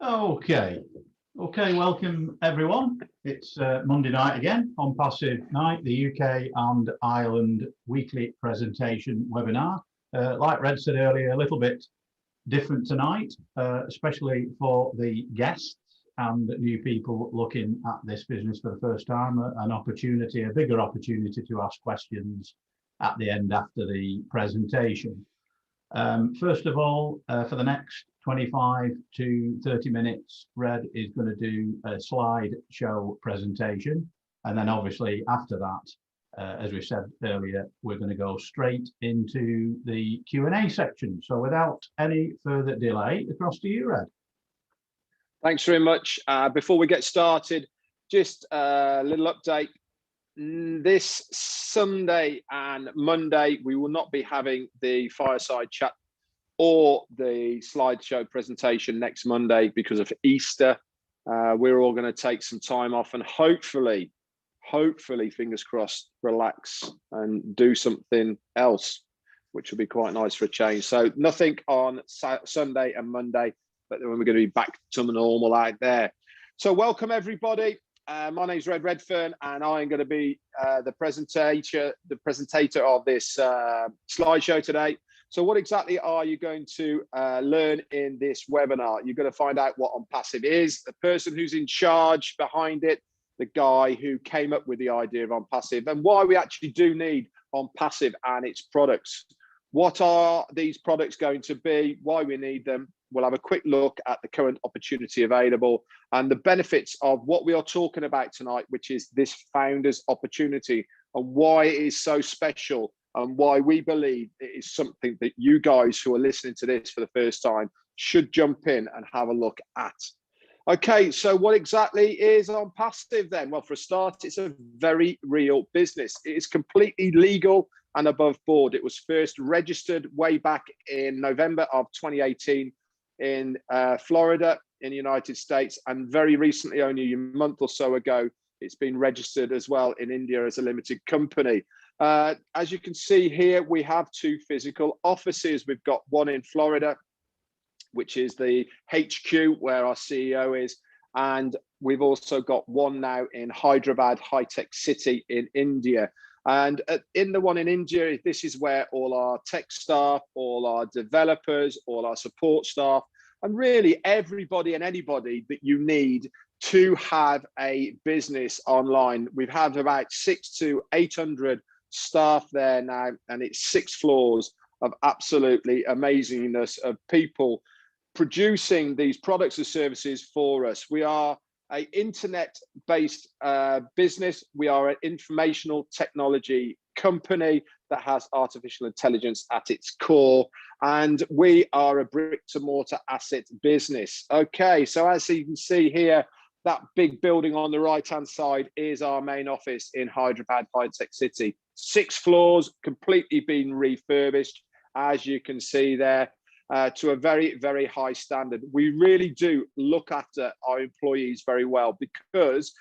Okay, welcome everyone. It's Monday night again, Onpassive night, the UK and Ireland weekly presentation webinar. Like Red said earlier, a little bit different tonight, especially for the guests and new people looking at this business for the first time, an opportunity, a bigger opportunity to ask questions at the end after the presentation. First of all, for the next 25 to 30 minutes, Red is going to do a slideshow presentation. And then obviously after that, as we said earlier, we're going to go straight into the Q&A section. So without any further delay, across to you, Red. Thanks very much. Before we get started, just a little update. This Sunday and Monday, we will not be having the fireside chat or the slideshow presentation next Monday because of Easter. We're all going to take some time off and hopefully, fingers crossed, relax and do something else, which will be quite nice for a change. So nothing on Sunday and Monday, but then we're going to be back to normal out there. So welcome everybody. My name is Redfern, and I'm going to be the presentator of this slideshow today. So what exactly are you going to learn in this webinar? You're going to find out what Onpassive is, the person who's in charge behind it, the guy who came up with the idea of Onpassive, and why we actually do need Onpassive and its products. What are these products going to be, why we need them? We'll have a quick look at the current opportunity available and the benefits of what we are talking about tonight, which is this founder's opportunity, and why it is so special and why we believe it is something that you guys who are listening to this for the first time should jump in and have a look at. Okay, so what exactly is Onpassive then? Well, for a start, it's a very real business. It is completely legal and above board. It was first registered way back in November of 2018 in Florida in the United States, and very recently, only a month or so ago, it's been registered as well in India as a limited company. As you can see here, we have two physical offices. We've got one in Florida, which is the HQ where our CEO is, and we've also got one now in Hyderabad, high-tech city in India. And in the one in India, this is where all our tech staff, all our developers, all our support staff, and really everybody and anybody that you need to have a business online. We've had about 600 to 800 staff there now, and it's 6 floors of absolutely amazingness of people producing these products and services for us. We are an internet-based business. We are an informational technology company that has artificial intelligence at its core, and we are a brick-to-mortar asset business. Okay, so as you can see here, that big building on the right-hand side is our main office in Hyderabad, high-tech city. 6 floors, completely been refurbished, as you can see there. To a very, very high standard. We really do look after our employees very well, because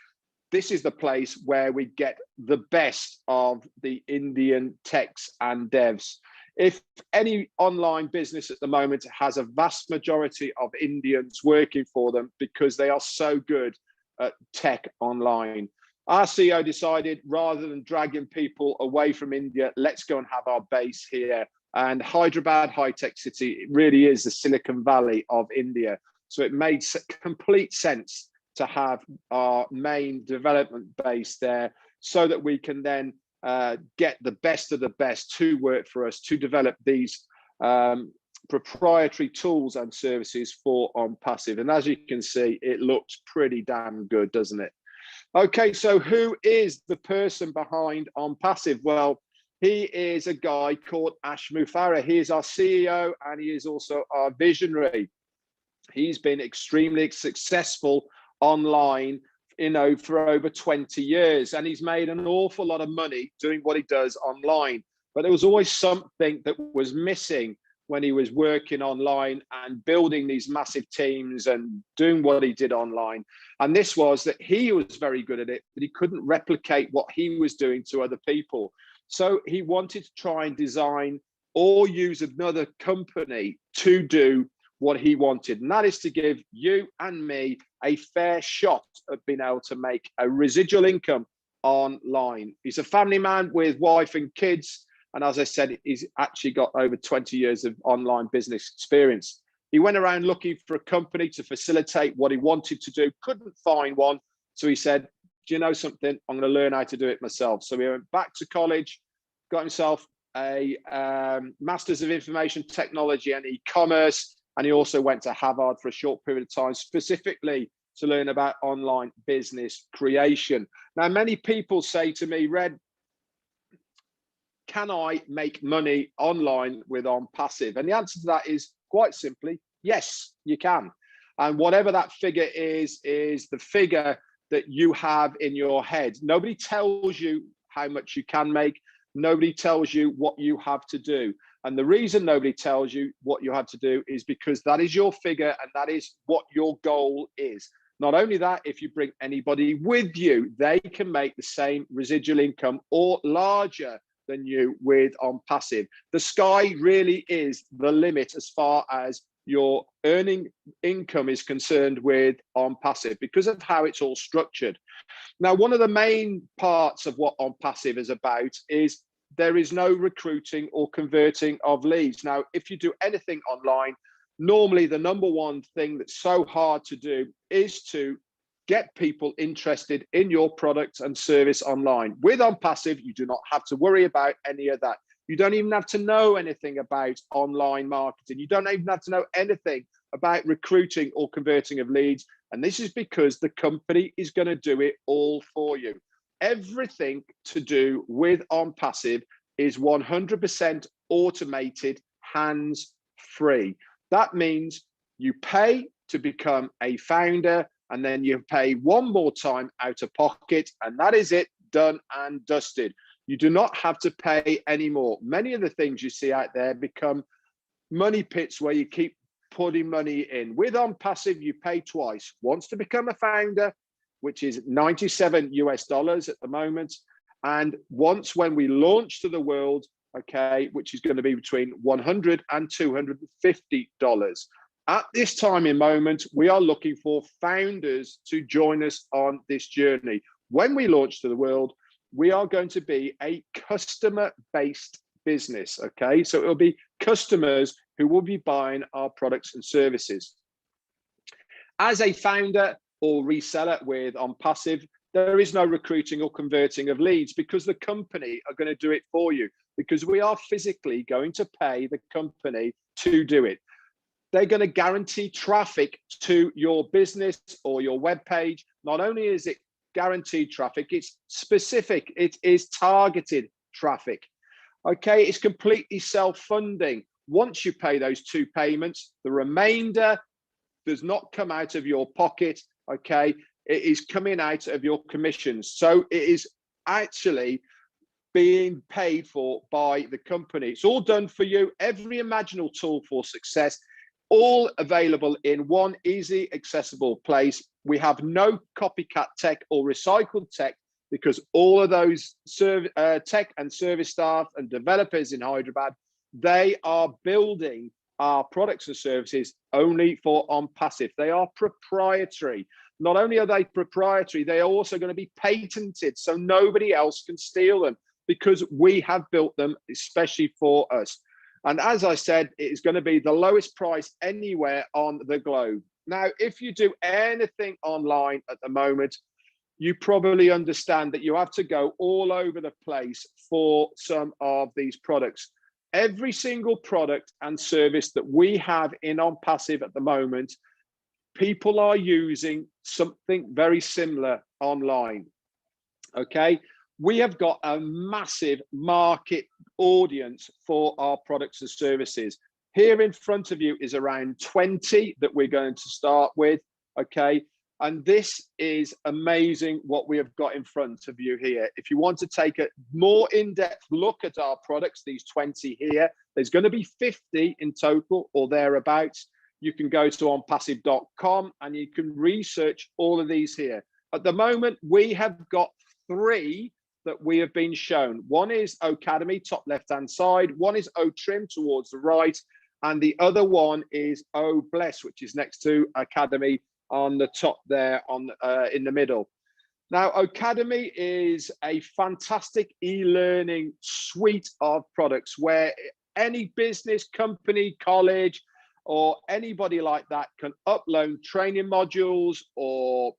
this is the place where we get the best of the Indian techs and devs. If any online business at the moment has a vast majority of Indians working for them because they are so good at tech online. Our CEO decided, rather than dragging people away from India, let's go and have our base here. And Hyderabad, high-tech city, it really is the Silicon Valley of India. So it made complete sense to have our main development base there, so that we can then get the best of the best to work for us to develop these proprietary tools and services for Onpassive. And as you can see, it looks pretty damn good, doesn't it? Okay, so who is the person behind Onpassive? Well, he is a guy called Ash Mufareh. He is our CEO, and he is also our visionary. He's been extremely successful online, for over 20 years, and he's made an awful lot of money doing what he does online. But there was always something that was missing when he was working online and building these massive teams and doing what he did online. And this was that he was very good at it, but he couldn't replicate what he was doing to other people. So he wanted to try and design or use another company to do what he wanted, and that is to give you and me a fair shot at being able to make a residual income online. He's a family man with wife and kids, and as I said, he's actually got over 20 years of online business experience. He went around looking for a company to facilitate what he wanted to do, couldn't find one, so he said, do you know something, I'm going to learn how to do it myself. So he went back to college, got himself a Masters of Information Technology and E-commerce, and he also went to Harvard for a short period of time, specifically to learn about online business creation. Now, many people say to me, Red, can I make money online with Onpassive? And the answer to that is quite simply, yes, you can. And whatever that figure is the figure that you have in your head. Nobody tells you how much you can make. Nobody tells you what you have to do. And the reason nobody tells you what you have to do is because that is your figure and that is what your goal is. Not only that, if you bring anybody with you, they can make the same residual income or larger than you with Onpassive. The sky really is the limit as far as your earning income is concerned with Onpassive because of how it's all structured. Now, one of the main parts of what Onpassive is about is there is no recruiting or converting of leads. Now, if you do anything online, normally the number one thing that's so hard to do is to get people interested in your product and service online. With Onpassive, you do not have to worry about any of that. You don't even have to know anything about online marketing. You don't even have to know anything about recruiting or converting of leads. And this is because the company is going to do it all for you. Everything to do with Onpassive is 100% automated, hands-free. That means you pay to become a founder, and then you pay one more time out of pocket, and that is it, done and dusted. You do not have to pay anymore. Many of the things you see out there become money pits where you keep putting money in. With Onpassive, you pay twice. Once to become a founder, which is $97 at the moment, and once when we launch to the world, okay, which is going to be between $100 and $250. At this time in moment, we are looking for founders to join us on this journey. When we launch to the world, we are going to be a customer-based business, okay? So it'll be customers who will be buying our products and services. As a founder or reseller with Onpassive, there is no recruiting or converting of leads because the company are going to do it for you, because we are physically going to pay the company to do it. They're going to guarantee traffic to your business or your web page. Not only is it guaranteed traffic, it's specific, it is targeted traffic. Okay, it's completely self-funding. Once you pay those two payments, the remainder does not come out of your pocket. Okay, it is coming out of your commissions. So it is actually being paid for by the company. It's all done for you. Every imaginable tool for success, all available in one easy, accessible place. We have no copycat tech or recycled tech because all of those tech and service staff and developers in Hyderabad, they are building our products and services only for Onpassive. They are proprietary. Not only are they proprietary, they are also going to be patented, so nobody else can steal them because we have built them especially for us. And as I said, it is going to be the lowest price anywhere on the globe. Now, if you do anything online at the moment, you probably understand that you have to go all over the place for some of these products. Every single product and service that we have in Onpassive at the moment, people are using something very similar online. Okay, we have got a massive market audience for our products and services. Here in front of you is around 20 that we're going to start with. Okay, and this is amazing what we have got in front of you here. If you want to take a more in-depth look at our products, these 20 here, there's going to be 50 in total or thereabouts. You can go to onpassive.com and you can research all of these here. At the moment, we have got 3 that we have been shown. One is Academy, top left-hand side. One is O-Trim towards the right. and the other one is Oh Bless, which is next to Academy on the top there on in the middle. Now, Academy is a fantastic e-learning suite of products where any business, company, college, or anybody like that can upload training modules or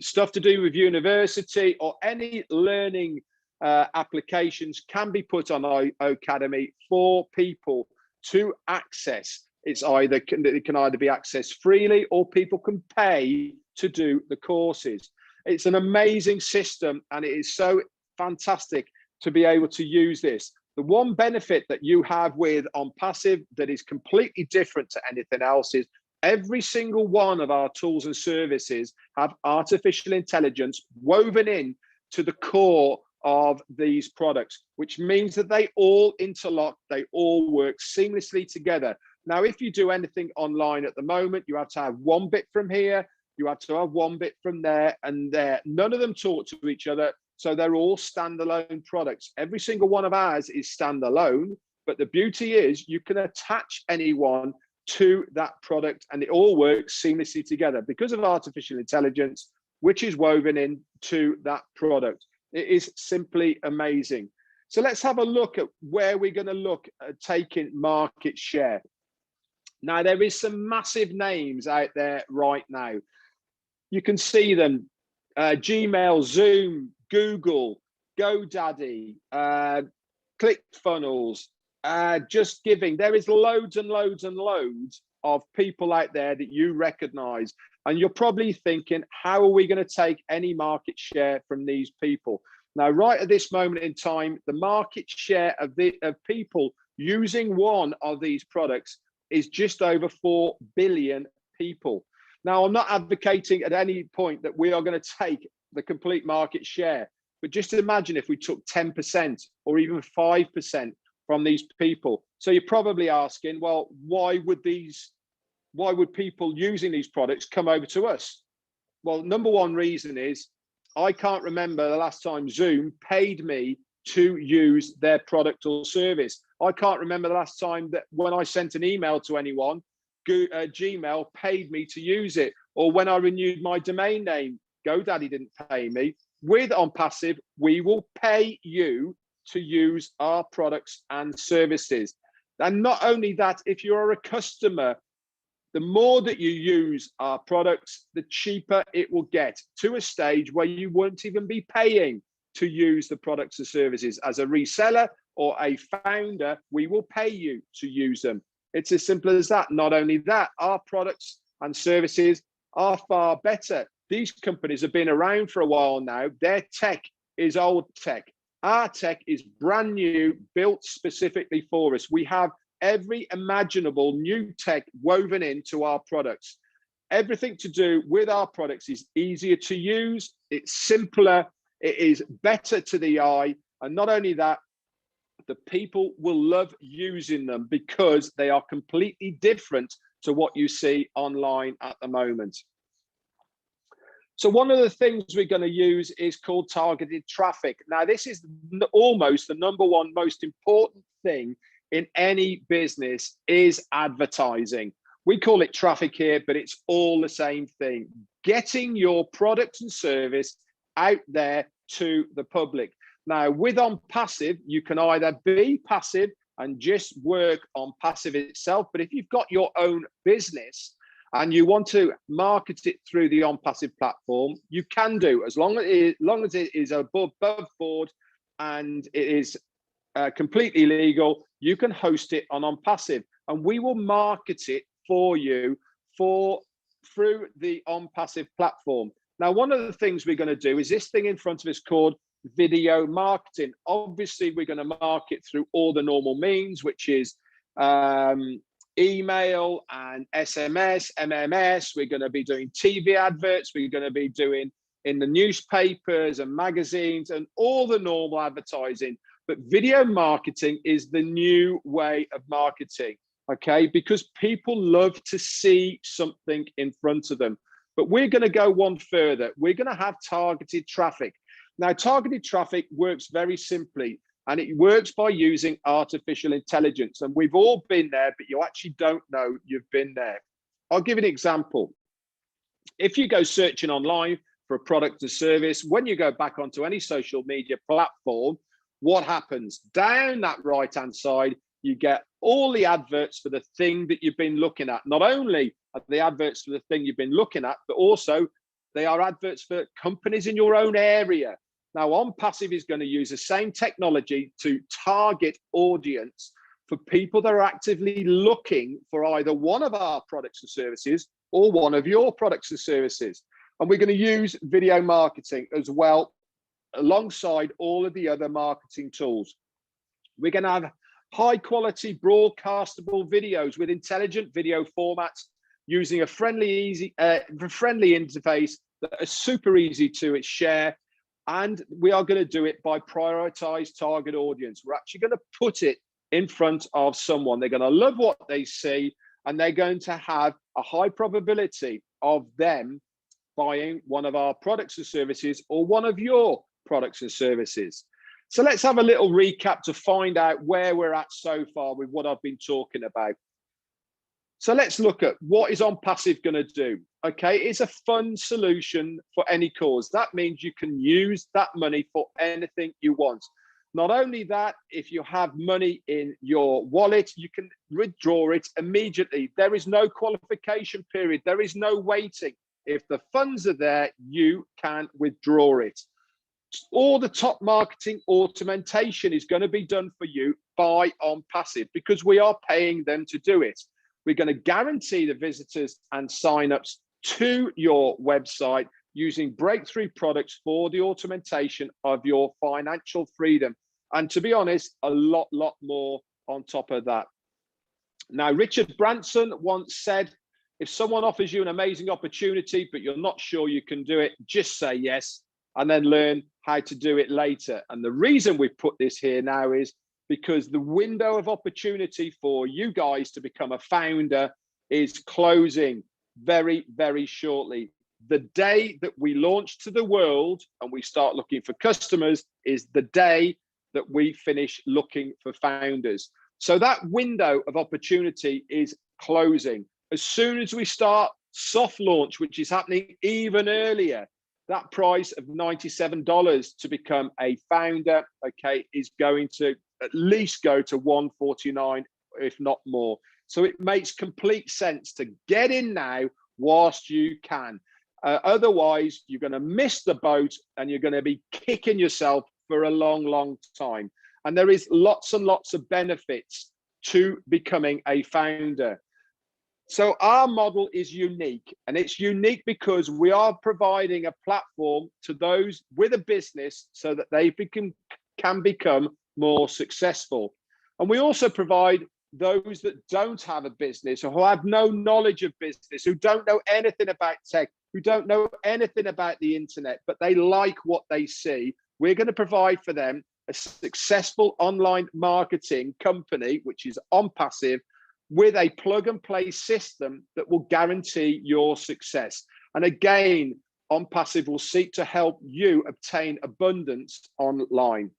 stuff to do with university, or any learning applications can be put on Academy for people to access. It can either be accessed freely, or people can pay to do the courses. It's an amazing system, and it is so fantastic to be able to use this. The one benefit that you have with Onpassive that is completely different to anything else is every single one of our tools and services have artificial intelligence woven in to the core of these products, which means that they all interlock, they all work seamlessly together. Now, if you do anything online at the moment, you have to have one bit from here, you have to have one bit from there and there. None of them talk to each other, so they're all standalone products. Every single one of ours is standalone, but the beauty is you can attach anyone to that product, and it all works seamlessly together because of artificial intelligence, which is woven into that product. It is simply amazing. So let's have a look at where we're going to look at taking market share. Now, there is some massive names out there right now. You can see them: Gmail, Zoom, Google, GoDaddy, ClickFunnels, Just Giving. There is loads and loads and loads of people out there that you recognize. And you're probably thinking, how are we going to take any market share from these people? Now, right at this moment in time, the market share of people using one of these products is just over 4 billion people. Now, I'm not advocating at any point that we are going to take the complete market share, but just imagine if we took 10% or even 5% from these people. So you're probably asking, well, why would people using these products come over to us? Well, number one reason is I can't remember the last time Zoom paid me to use their product or service. I can't remember the last time that when I sent an email to anyone, Gmail paid me to use it, or when I renewed my domain name, GoDaddy didn't pay me. With Onpassive, we will pay you to use our products and services. And not only that, if you're a customer, the more that you use our products, the cheaper it will get, to a stage where you won't even be paying to use the products and services. As a reseller or a founder, we will pay you to use them. It's as simple as that. Not only that, our products and services are far better. These companies have been around for a while now. Their tech is old tech. Our tech is brand new, built specifically for us. We have every imaginable new tech woven into our products. Everything to do with our products is easier to use, it's simpler, it is better to the eye, and not only that, the people will love using them because they are completely different to what you see online at the moment. So one of the things we're going to use is called targeted traffic. Now, this is almost the number one most important thing in any business is advertising. We call it traffic here, but it's all the same thing. Getting your product and service out there to the public. Now, with Onpassive, you can either be passive and just work on passive itself, but if you've got your own business and you want to market it through the Onpassive platform, you can do, as long as it is above board and it is completely legal. You can host it on Onpassive, and we will market it for you through the Onpassive platform. Now, one of the things we're going to do is this thing in front of us called video marketing. Obviously, we're going to market through all the normal means, which is email and SMS, MMS. We're going to be doing TV adverts. We're going to be doing in the newspapers and magazines and all the normal advertising. But video marketing is the new way of marketing, okay? Because people love to see something in front of them. But we're going to go one further. We're going to have targeted traffic. Now, targeted traffic works very simply. And it works by using artificial intelligence. And we've all been there, but you actually don't know you've been there. I'll give an example. If you go searching online for a product or service, when you go back onto any social media platform, what happens? Down that right-hand side, you get all the adverts for the thing that you've been looking at. Not only are the adverts for the thing you've been looking at, but also they are adverts for companies in your own area. Now, Onpassive is going to use the same technology to target audience for people that are actively looking for either one of our products and services or one of your products and services. And we're going to use video marketing as well, alongside all of the other marketing tools. We're going to have high quality broadcastable videos with intelligent video formats using a friendly interface that is super easy to share. And we are going to do it by prioritized target audience. We're actually going to put it in front of someone. They're going to love what they see, and they're going to have a high probability of them buying one of our products and services or one of your products and services. So let's have a little recap to find out where we're at so far with what I've been talking about. So let's look at what is Onpassive going to do. Okay, it's a fund solution for any cause. That means you can use that money for anything you want. Not only that, if you have money in your wallet, you can withdraw it immediately. There is no qualification period. There is no waiting. If the funds are there, you can withdraw it. All the top marketing automation is going to be done for you by Onpassive because we are paying them to do it. We're going to guarantee the visitors and signups to your website using breakthrough products for the automation of your financial freedom. And to be honest, a lot more on top of that. Now, Richard Branson once said, if someone offers you an amazing opportunity, but you're not sure you can do it, just say yes and then learn how to do it later. And the reason we've put this here now is because the window of opportunity for you guys to become a founder is closing very, very shortly. The day that we launch to the world and we start looking for customers is the day that we finish looking for founders. So that window of opportunity is closing. As soon as we start soft launch, which is happening even earlier, that price of $97 to become a founder, okay, is going to at least go to $149, if not more. So it makes complete sense to get in now whilst you can. Otherwise, you're going to miss the boat and you're going to be kicking yourself for a long time. And there is lots and lots of benefits to becoming a founder. So our model is unique, and it's unique because we are providing a platform to those with a business so that they can become more successful. And we also provide those that don't have a business or who have no knowledge of business, who don't know anything about tech, who don't know anything about the internet, but they like what they see. We're going to provide for them a successful online marketing company, which is Onpassive, with a plug and play system that will guarantee your success. And again, Onpassive will seek to help you obtain abundance online.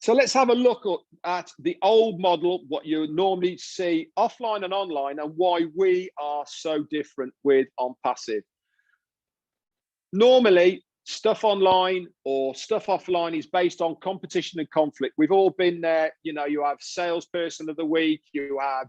So let's have a look at the old model, what you normally see offline and online, and why we are so different with Onpassive. Normally, stuff online or stuff offline is based on competition and conflict. We've all been there. You know, you have salesperson of the week, you have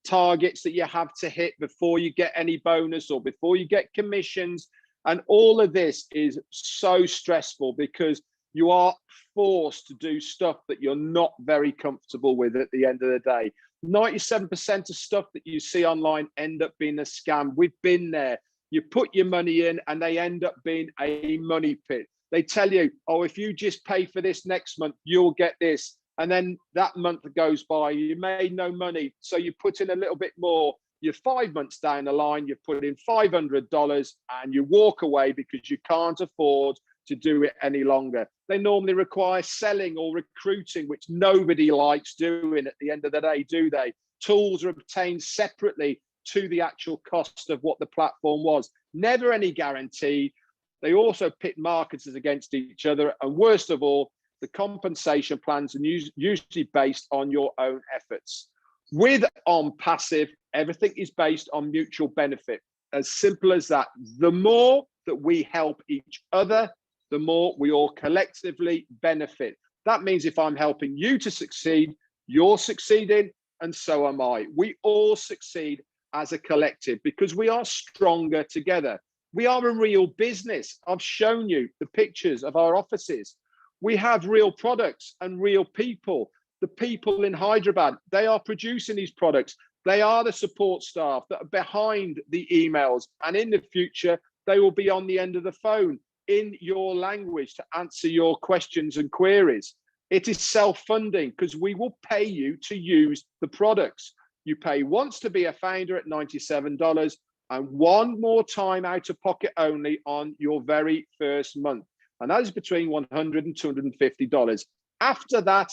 targets that you have to hit before you get any bonus or before you get commissions. And all of this is so stressful because you are forced to do stuff that you're not very comfortable with at the end of the day. 97% of stuff that you see online end up being a scam. We've been there. You put your money in and they end up being a money pit. They tell you, oh, if you just pay for this next month, you'll get this. And then that month goes by, you made no money. So you put in a little bit more. You're 5 months down the line, you put in $500 and you walk away because you can't afford to do it any longer. They normally require selling or recruiting, which nobody likes doing at the end of the day, do they? Tools are obtained separately to the actual cost of what the platform was. Never any guarantee. They also pit marketers against each other. And worst of all, the compensation plans are usually based on your own efforts. With Onpassive, everything is based on mutual benefit. As simple as that. The more that we help each other, the more we all collectively benefit. That means if I'm helping you to succeed, you're succeeding, and so am I. We all succeed as a collective because we are stronger together. We are a real business. I've shown you the pictures of our offices. We have real products and real people. The people in Hyderabad, they are producing these products. They are the support staff that are behind the emails. And in the future, they will be on the end of the phone in your language to answer your questions and queries. It is self-funding because we will pay you to use the products. You pay once to be a founder at $97 and one more time out of pocket only on your very first month. And that is between $100 and $250. After that,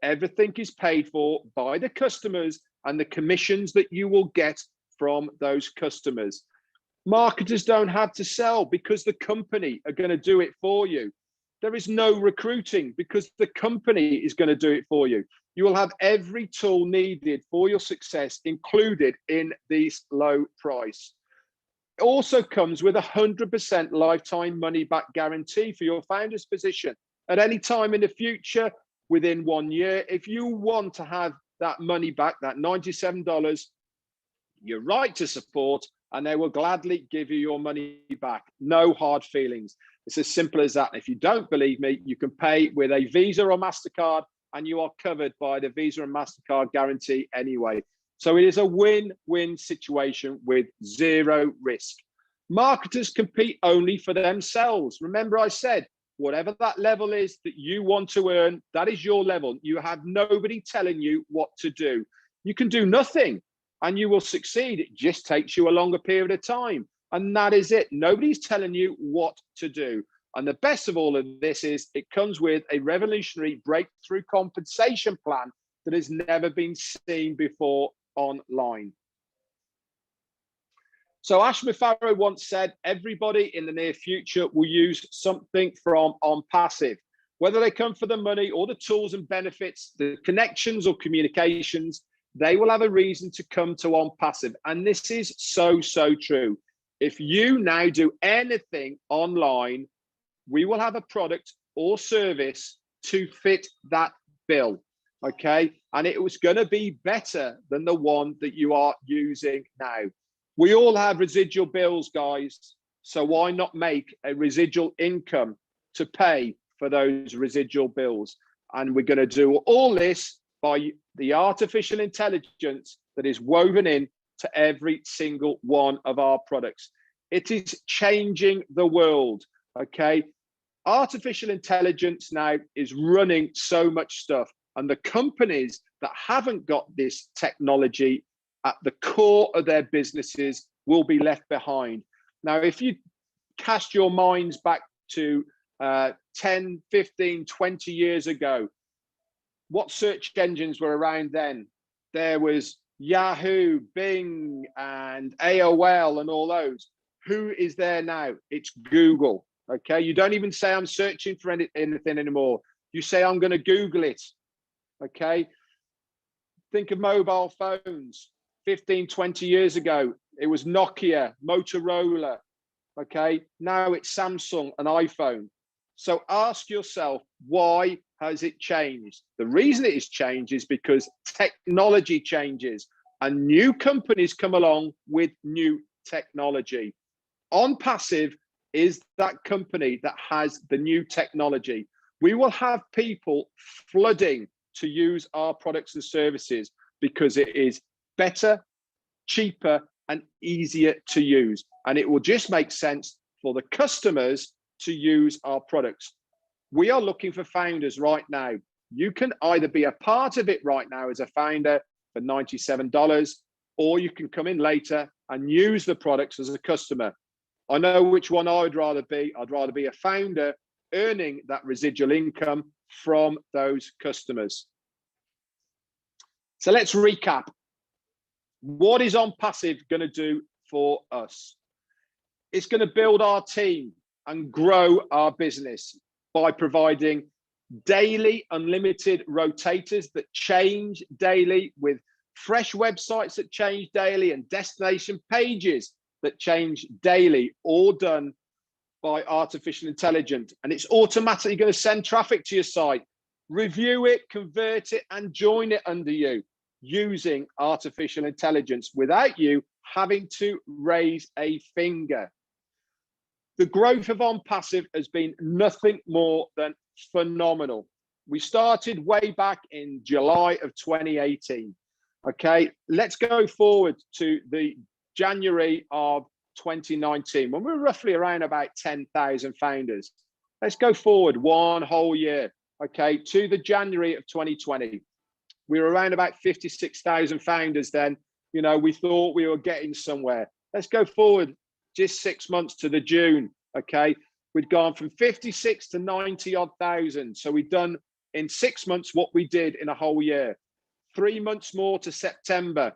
everything is paid for by the customers and the commissions that you will get from those customers. Marketers don't have to sell because the company are going to do it for you. There is no recruiting because the company is going to do it for you. You will have every tool needed for your success included in this low price. It also comes with 100% lifetime money back guarantee for your founder's position. At any time in the future, within 1 year, if you want to have that money back, that $97, you're right to support, and they will gladly give you your money back. No hard feelings. It's as simple as that. If you don't believe me, you can pay with a Visa or MasterCard, and you are covered by the Visa and MasterCard guarantee anyway. So it is a win-win situation with zero risk. Marketers compete only for themselves. Remember I said, whatever that level is that you want to earn, that is your level. You have nobody telling you what to do. You can do nothing and you will succeed. It just takes you a longer period of time. And that is it. Nobody's telling you what to do. And the best of all of this is it comes with a revolutionary breakthrough compensation plan that has never been seen before online. So Ashma Farrow once said, everybody in the near future will use something from Onpassive, whether they come for the money or the tools and benefits, the connections or communications, they will have a reason to come to Onpassive. And this is so, so true. If you now do anything online, we will have a product or service to fit that bill, okay? And it was going to be better than the one that you are using now. We all have residual bills, guys. So why not make a residual income to pay for those residual bills? And we're going to do all this by the artificial intelligence that is woven in to every single one of our products. It is changing the world, okay? Artificial intelligence now is running so much stuff, and the companies that haven't got this technology at the core of their businesses will be left behind. Now, if you cast your minds back to 10, 15, 20 years ago, what search engines were around then? There was Yahoo, Bing, and AOL and all those. Who is there now? It's Google, okay? You don't even say I'm searching for anything anymore. You say I'm going to Google it, okay? Think of mobile phones. 15, 20 years ago, it was Nokia, Motorola, okay? Now it's Samsung and iPhone. So ask yourself, why has it changed? The reason it has changed is because technology changes and new companies come along with new technology. Onpassive is that company that has the new technology. We will have people flooding to use our products and services because it is better, cheaper, and easier to use. And it will just make sense for the customers to use our products. We are looking for founders right now. You can either be a part of it right now as a founder for $97, or you can come in later and use the products as a customer. I know which one I would rather be. I'd rather be a founder earning that residual income from those customers. So let's recap. What is Onpassive going to do for us? It's going to build our team. and grow our business by providing daily unlimited rotators that change daily, with fresh websites that change daily and destination pages that change daily, all done by artificial intelligence. And it's automatically going to send traffic to your site, review it, convert it, and join it under you using artificial intelligence without you having to raise a finger. The growth of Onpassive has been nothing more than phenomenal. We started way back in July of 2018. Okay, let's go forward to the January of 2019, when we were roughly around about 10,000 founders. Let's go forward one whole year, okay, to the January of 2020. We were around about 56,000 founders then. You know, we thought we were getting somewhere. Let's go forward just 6 months to the June, okay? We'd gone from 56 to 90 odd thousand. So we'd done in 6 months what we did in a whole year. 3 months more to September.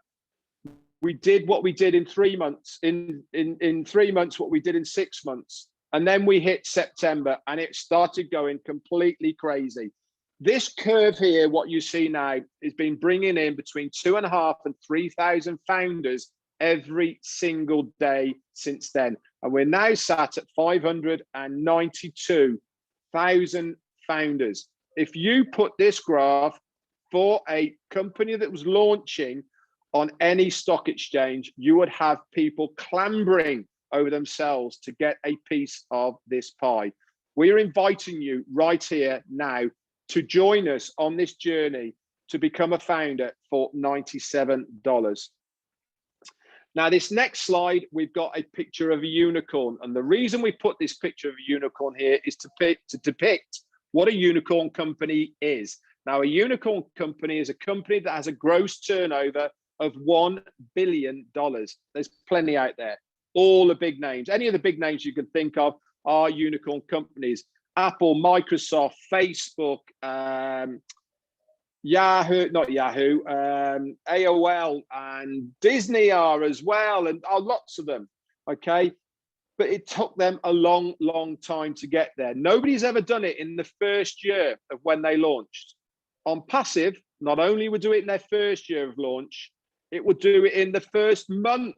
We did what we did in 3 months, in 3 months, what we did in 6 months. And then we hit September and it started going completely crazy. This curve here, what you see now, has been bringing in between 2,500 and 3,000 founders every single day since then. And we're now sat at 592,000 founders. If you put this graph for a company that was launching on any stock exchange, you would have people clambering over themselves to get a piece of this pie. We're inviting you right here now to join us on this journey to become a founder for $97. Now, this next slide, we've got a picture of a unicorn. And the reason we put this picture of a unicorn here is to depict what a unicorn company is. Now, a unicorn company is a company that has a gross turnover of $1 billion. There's plenty out there. All the big names, any of the big names you can think of are unicorn companies. Apple, Microsoft, Facebook, Yahoo, not Yahoo, AOL, and Disney are as well, and lots of them, okay? But it took them a long, long time to get there. Nobody's ever done it in the first year of when they launched. Onpassive, not only would do it in their first year of launch, it would do it in the first month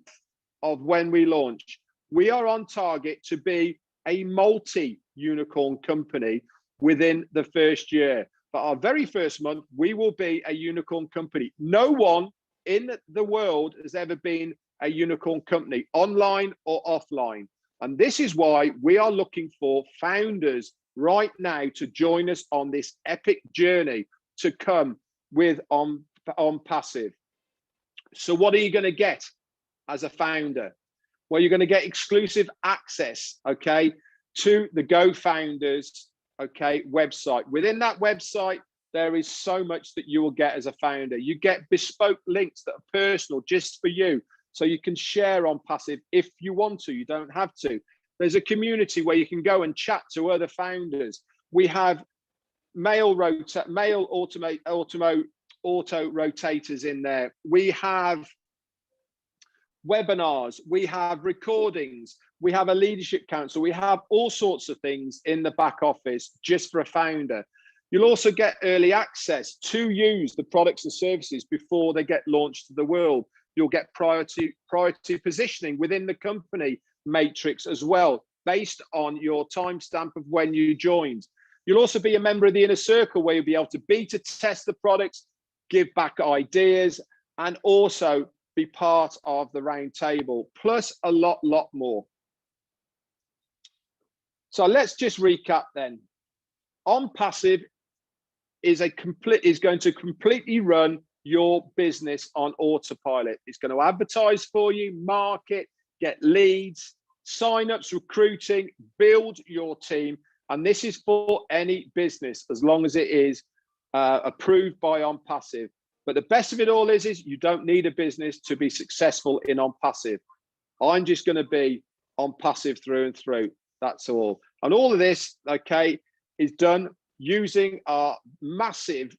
of when we launch. We are on target to be a multi-unicorn company within the first year. But our very first month, we will be a unicorn company. No one in the world has ever been a unicorn company, online or offline. And this is why we are looking for founders right now to join us on this epic journey to come with Onpassive. So what are you going to get as a founder? Well, you're going to get exclusive access, okay, to the Go Founders, okay, website. Within that website, there is so much that you will get as a founder. You get bespoke links that are personal just for you, so you can share Onpassive if you want to. You don't have to. There's a community where you can go and chat to other founders. We have auto rotators in there. We have webinars, we have recordings, we have a leadership council, we have all sorts of things in the back office just for a founder. You'll also get early access to use the products and services before they get launched to the world. You'll get priority positioning within the company matrix as well, based on your timestamp of when you joined. You'll also be a member of the inner circle, where you'll be able to beta test the products, give back ideas, and also be part of the round table, plus a lot more. So let's just recap then. Onpassive is going to completely run your business on autopilot. It's going to advertise for you, market, get leads, sign-ups, recruiting, build your team. And this is for any business, as long as it is approved by Onpassive. But the best of it all is you don't need a business to be successful in Onpassive. I'm just going to be Onpassive through and through. That's all. And all of this, okay, is done using our massive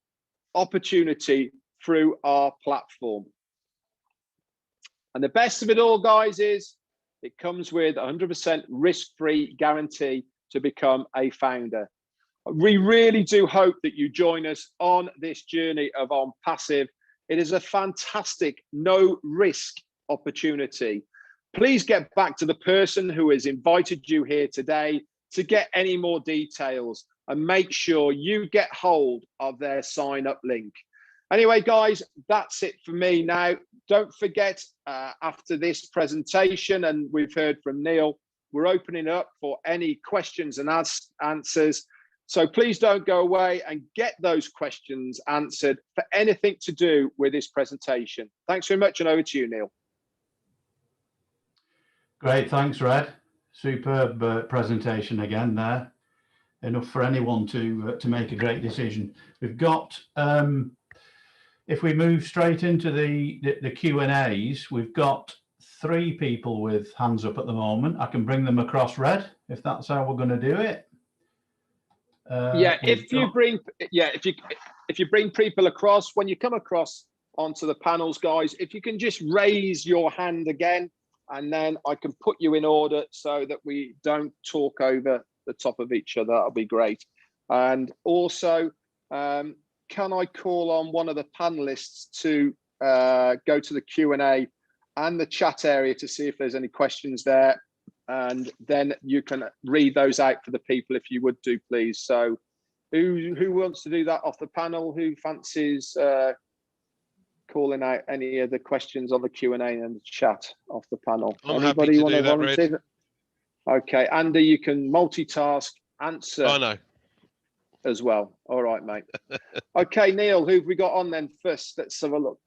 opportunity through our platform. And the best of it all, guys, is It comes with 100% risk-free guarantee to become a founder. We really do hope that you join us on this journey of Onpassive. It is a fantastic no-risk opportunity. Please get back to the person who has invited you here today to get any more details, and make sure you get hold of their sign-up link. Anyway, guys, that's it for me now. Don't forget, after this presentation, and we've heard from Neil, we're opening up for any questions and answers. So please don't go away and get those questions answered for anything to do with this presentation. Thanks very much, and over to you, Neil. Great, thanks, Red. Superb presentation again there. Enough for anyone to make a great decision. We've got, if we move straight into the Q&As, we've got 3 people with hands up at the moment. I can bring them across, Red, if that's how we're going to do it. If you bring people across, when you come across onto the panels, guys, if you can just raise your hand again, and then I can put you in order so that we don't talk over the top of each other. That'll be great. And also, can I call on one of the panelists to go to the Q&A and the chat area to see if there's any questions there, and then you can read those out for the people if you would do, please. So who wants to do that off the panel? Who fancies calling out any of the questions on the Q&A and the chat off the panel? I'm Anybody happy to want do to that, volunteer? Red. Okay, Andy, you can multitask, answer I know. as well. All right, mate. Okay, Neil, who've we got on then first? Let's have a look.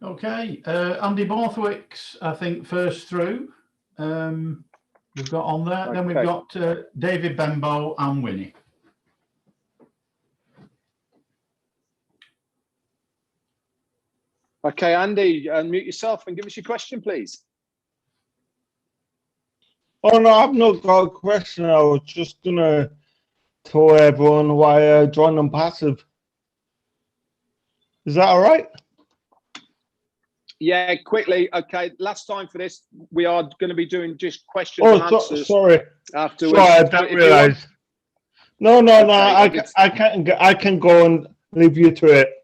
Okay, Andy Borthwick's, I think, first through. We've got on there. Okay. Then we've got David Bembo and Winnie. Okay, Andy, unmute yourself and give us your question, please. Oh, no, I've not got a question. I was just going to tell everyone why I joined Onpassive. Is that all right? Yeah, quickly. Okay, last time for this, we are going to be doing just questions and answers. Sorry. Afterwards. Sorry, I didn't realise. No, okay, I can go and leave you to it.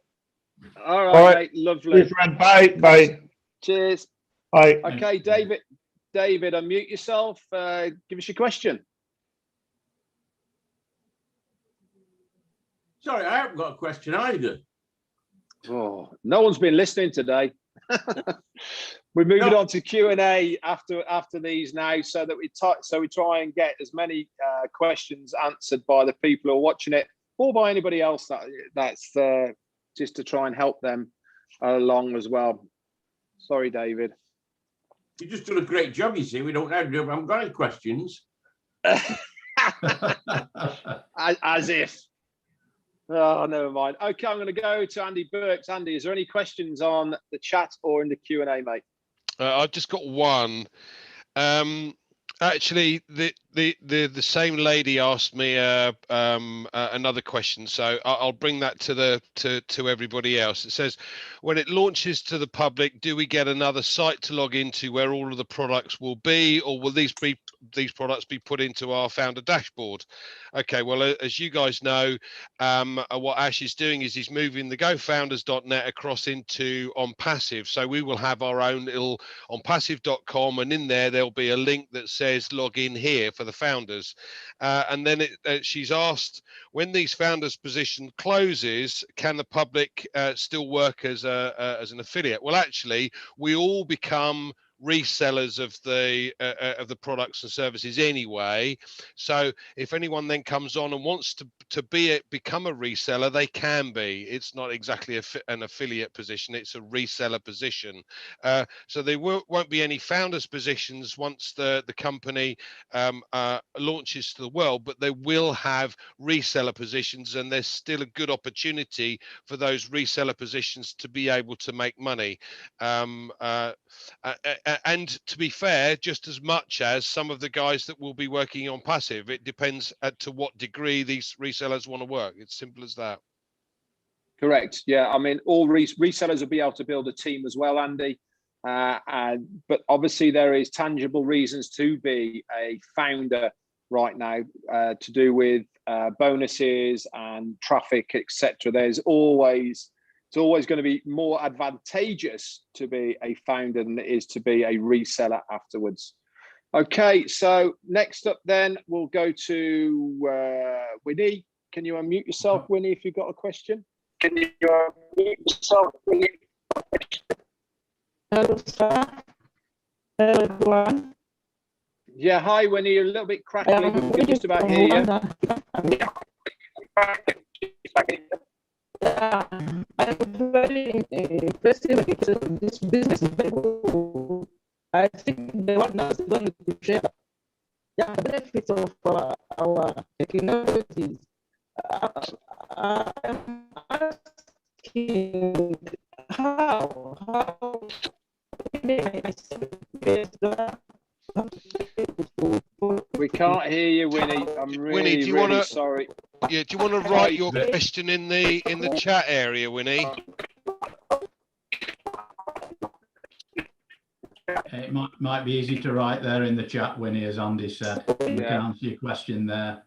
All right, mate, lovely. Cheers, Red. Bye. Cheers. Bye. Okay, David, unmute yourself. Give us your question. Sorry, I haven't got a question either. Oh, no one's been listening today. We're moving on to Q&A after these now, so that we try and get as many questions answered by the people who are watching it, or by anybody else that's just to try and help them along as well. Sorry, David. You just done a great job, you see. We don't have to do. I haven't got any questions. As if. Oh, never mind. Okay, I'm going to go to Andy Burks. Andy, is there any questions on the chat or in the Q&A, mate? I've just got one. Actually, the same lady asked me another question, so I'll bring that to everybody else. It says, when it launches to the public, do we get another site to log into where all of the products will be, or will these products be put into our founder dashboard? Okay, well, as you guys know, what Ash is doing is he's moving the GoFounders.net across into Onpassive. So we will have our own little onpassive.com, and in there'll be a link that says log in here for the founders. And then she's asked, when these founders position closes, can the public still work as an affiliate? Well, actually, we all become resellers of the products and services anyway. So if anyone then comes on and wants to become a reseller, they can be. It's not exactly an affiliate position, it's a reseller position. So there won't be any founders positions once the company launches to the world, but they will have reseller positions, and there's still a good opportunity for those reseller positions to be able to make money. And to be fair, just as much as some of the guys that will be working on Passive, it depends to what degree these resellers want to work. It's simple as that. Correct. Yeah, I mean, all resellers will be able to build a team as well, Andy. But obviously there is tangible reasons to be a founder right now, to do with bonuses and traffic, etc. It's always going to be more advantageous to be a founder than it is to be a reseller afterwards. Okay, so next up then we'll go to Winnie. Can you unmute yourself, Winnie, if you've got a question? Can you unmute yourself, Winnie? Hello, sir. Hello, everyone. Yeah, hi, Winnie. You're a little bit crackly. We can just about hear you. I'm very impressive because this business is very good. I think the one that's going to share the benefits of our technologies. I'm asking how We can't hear you, Winnie. I'm Winnie, do you really wanna- sorry. Yeah, do you want to write your question in the chat area, Winnie? It might be easy to write there in the chat, Winnie, as Andy said. We Yeah. can answer your question there.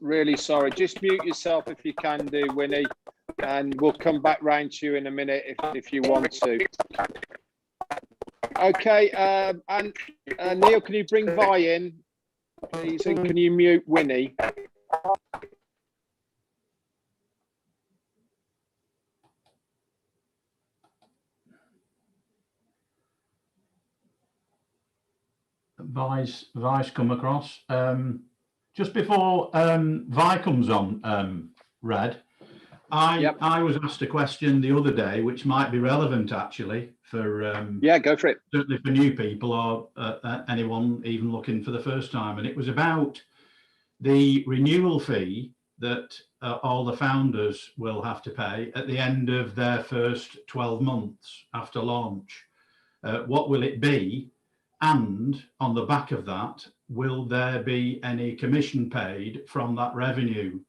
Really sorry. Just mute yourself if you can do, Winnie, and we'll come back round to you in a minute if you want to. Okay, and Neil, can you bring Vi in, please? And can you mute Winnie? Vi's come across. Just before Vi comes on, Red, I was asked a question the other day, which might be relevant actually for Yeah, go for it. certainly for new people or anyone even looking for the first time, and it was about the renewal fee that all the founders will have to pay at the end of their first 12 months after launch. What will it be? And on the back of that, will there be any commission paid from that revenue?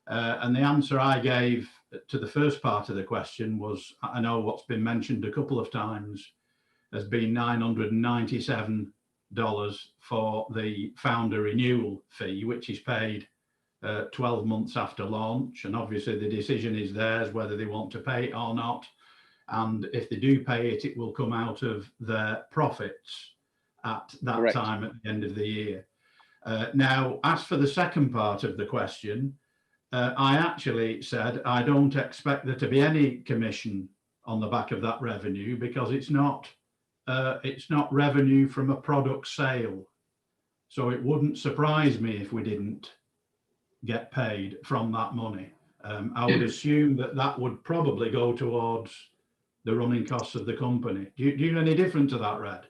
And the answer I gave to the first part of the question was, I know what's been mentioned a couple of times has been $997 for the founder renewal fee, which is paid 12 months after launch. And obviously the decision is theirs whether they want to pay it or not. And if they do pay it, it will come out of their profits at that Correct. time at the end of the year. Now, as for the second part of the question, I actually said I don't expect there to be any commission on the back of that revenue because it's not revenue from a product sale. So it wouldn't surprise me if we didn't get paid from that money. I would assume that would probably go towards the running costs of the company. Do you know any different to that, Red?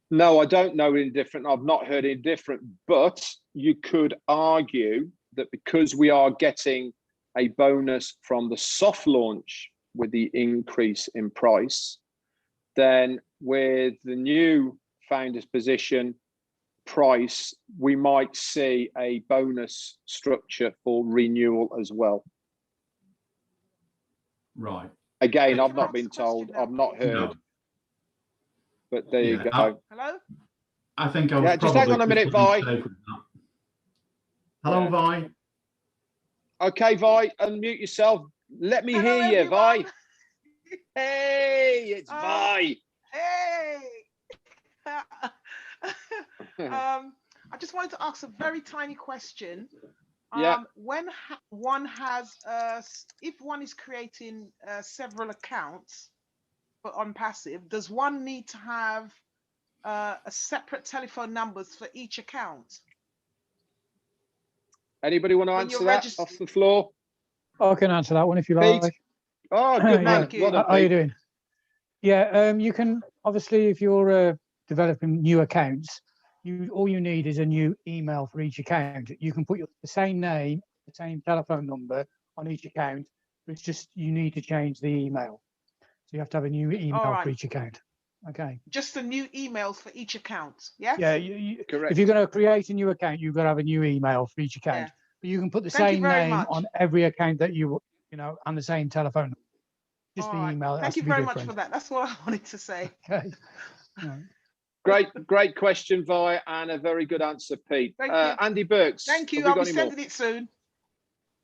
No, I don't know any different. I've not heard any different, but you could argue that because we are getting a bonus from the soft launch with the increase in price, then with the new founder's position price, we might see a bonus structure for renewal as well. Right. Again, I've not been told, I've not heard, No. but there you go. Hello? I think I was Yeah, just hang probably on a minute, quickly Vi. mistaken with that. Hello, Yeah. Vi. Okay, Vi, unmute yourself. Let me Hello, hear you, Vi. everyone. Hey, it's Vi. Hey! I just wanted to ask a very tiny question. Yeah. When one has, if one is creating several accounts for Onpassive, does one need to have a separate telephone numbers for each account? Anybody want to When answer you're that off the floor? I can answer that one if you Pete? like. Oh, good man. Thank you. Well done, How are you Pete. doing? Yeah, you can obviously, if you're developing new accounts, all you need is a new email for each account. You can put the same name, the same telephone number on each account, but it's just you need to change the email. So you have to have a new email All right. for each account. Okay. Just the new emails for each account, yes? Yeah, Correct. if you're going to create a new account, you've got to have a new email for each account. Yeah. But you can put the Thank you same very name much. on every account that you know, and the same telephone number. just All the right. email has Thank to you be very much different. for that. That's all I wanted to say. Okay. Right. Great question, Vi, and a very good answer, Pete. Thank you. Andy Burks. Thank you. Have we I'll got be any more? sending it soon.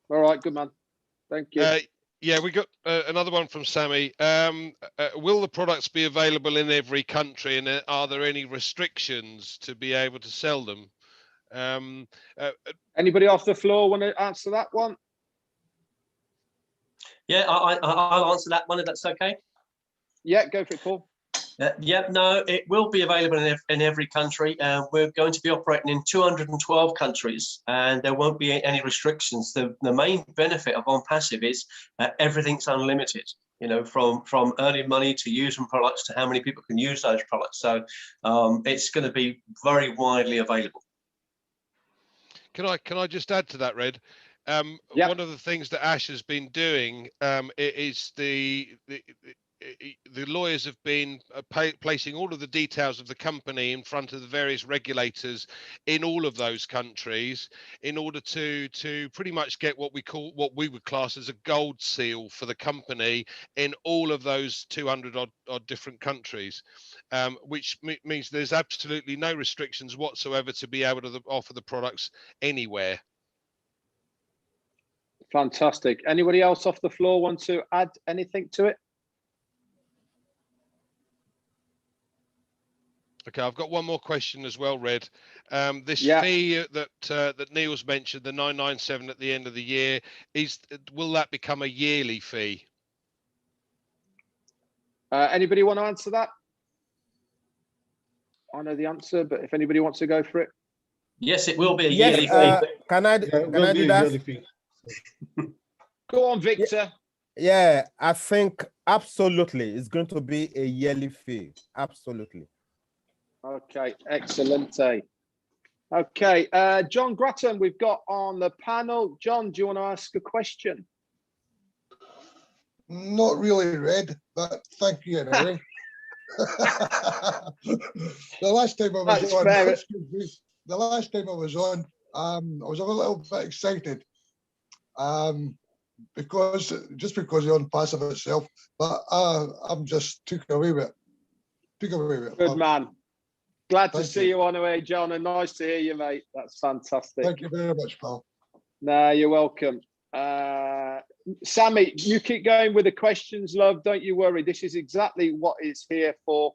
All right, good man. Thank you. Yeah, we got another one from Sammy. Will the products be available in every country, and are there any restrictions to be able to sell them? Anybody off the floor want to answer that one? Yeah, I'll answer that one if that's okay. Yeah, go for it, Paul. Yeah, no, it will be available in every country. We're going to be operating in 212 countries, and there won't be any restrictions. The main benefit of Onpassive is everything's unlimited. You know, from earning money to using products to how many people can use those products. So it's going to be very widely available. Can I just add to that, Red? Yep. One of the things that Ash has been doing is the lawyers have been placing all of the details of the company in front of the various regulators in all of those countries in order to pretty much get what we would class as a gold seal for the company in all of those 200 odd different countries, which means there's absolutely no restrictions whatsoever to be able to offer the products anywhere. Fantastic. Anybody else off the floor want to add anything to it? Okay, I've got one more question as well, Red. This Yeah. fee that Neil's mentioned, the 997 at the end of the year, will that become a yearly fee? Anybody want to answer that? I know the answer, but if anybody wants to go for it. Yes, it will be a Yes, yearly fee. can I do that? Go on, Victor. Yeah, I think absolutely it's going to be a yearly fee. Absolutely. Okay, excellent. Okay, John Grattan, we've got on the panel. John, do you want to ask a question? Not really, Red, but thank you anyway. The last time I was on, the last time I was on, I was a little bit excited, because of Onpassive itself, but I'm just took away with it. Good man. Glad to see you on the way, John, and nice to hear you, mate. That's fantastic. Thank you very much, pal. No, you're welcome. Sammy, you keep going with the questions, love. Don't you worry. This is exactly what it's here for.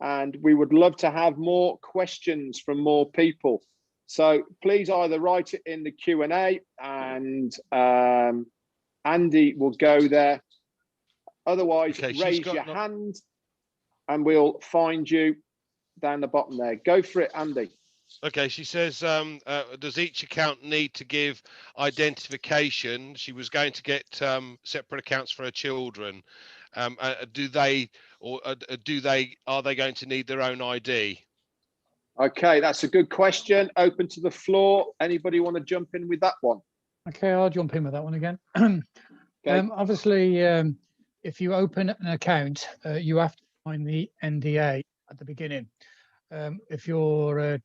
And we would love to have more questions from more people. So please either write it in the Q&A and Andy will go there. Otherwise, raise your hand and we'll find you down the bottom there. Go for it, Andy. Okay, she says, does each account need to give identification? She was going to get separate accounts for her children. Are they going to need their own ID? Okay, that's a good question. Open to the floor. Anybody want to jump in with that one? Okay, I'll jump in with that one again. Okay. Obviously, if you open an account, you have to sign the NDA at the beginning. If you're,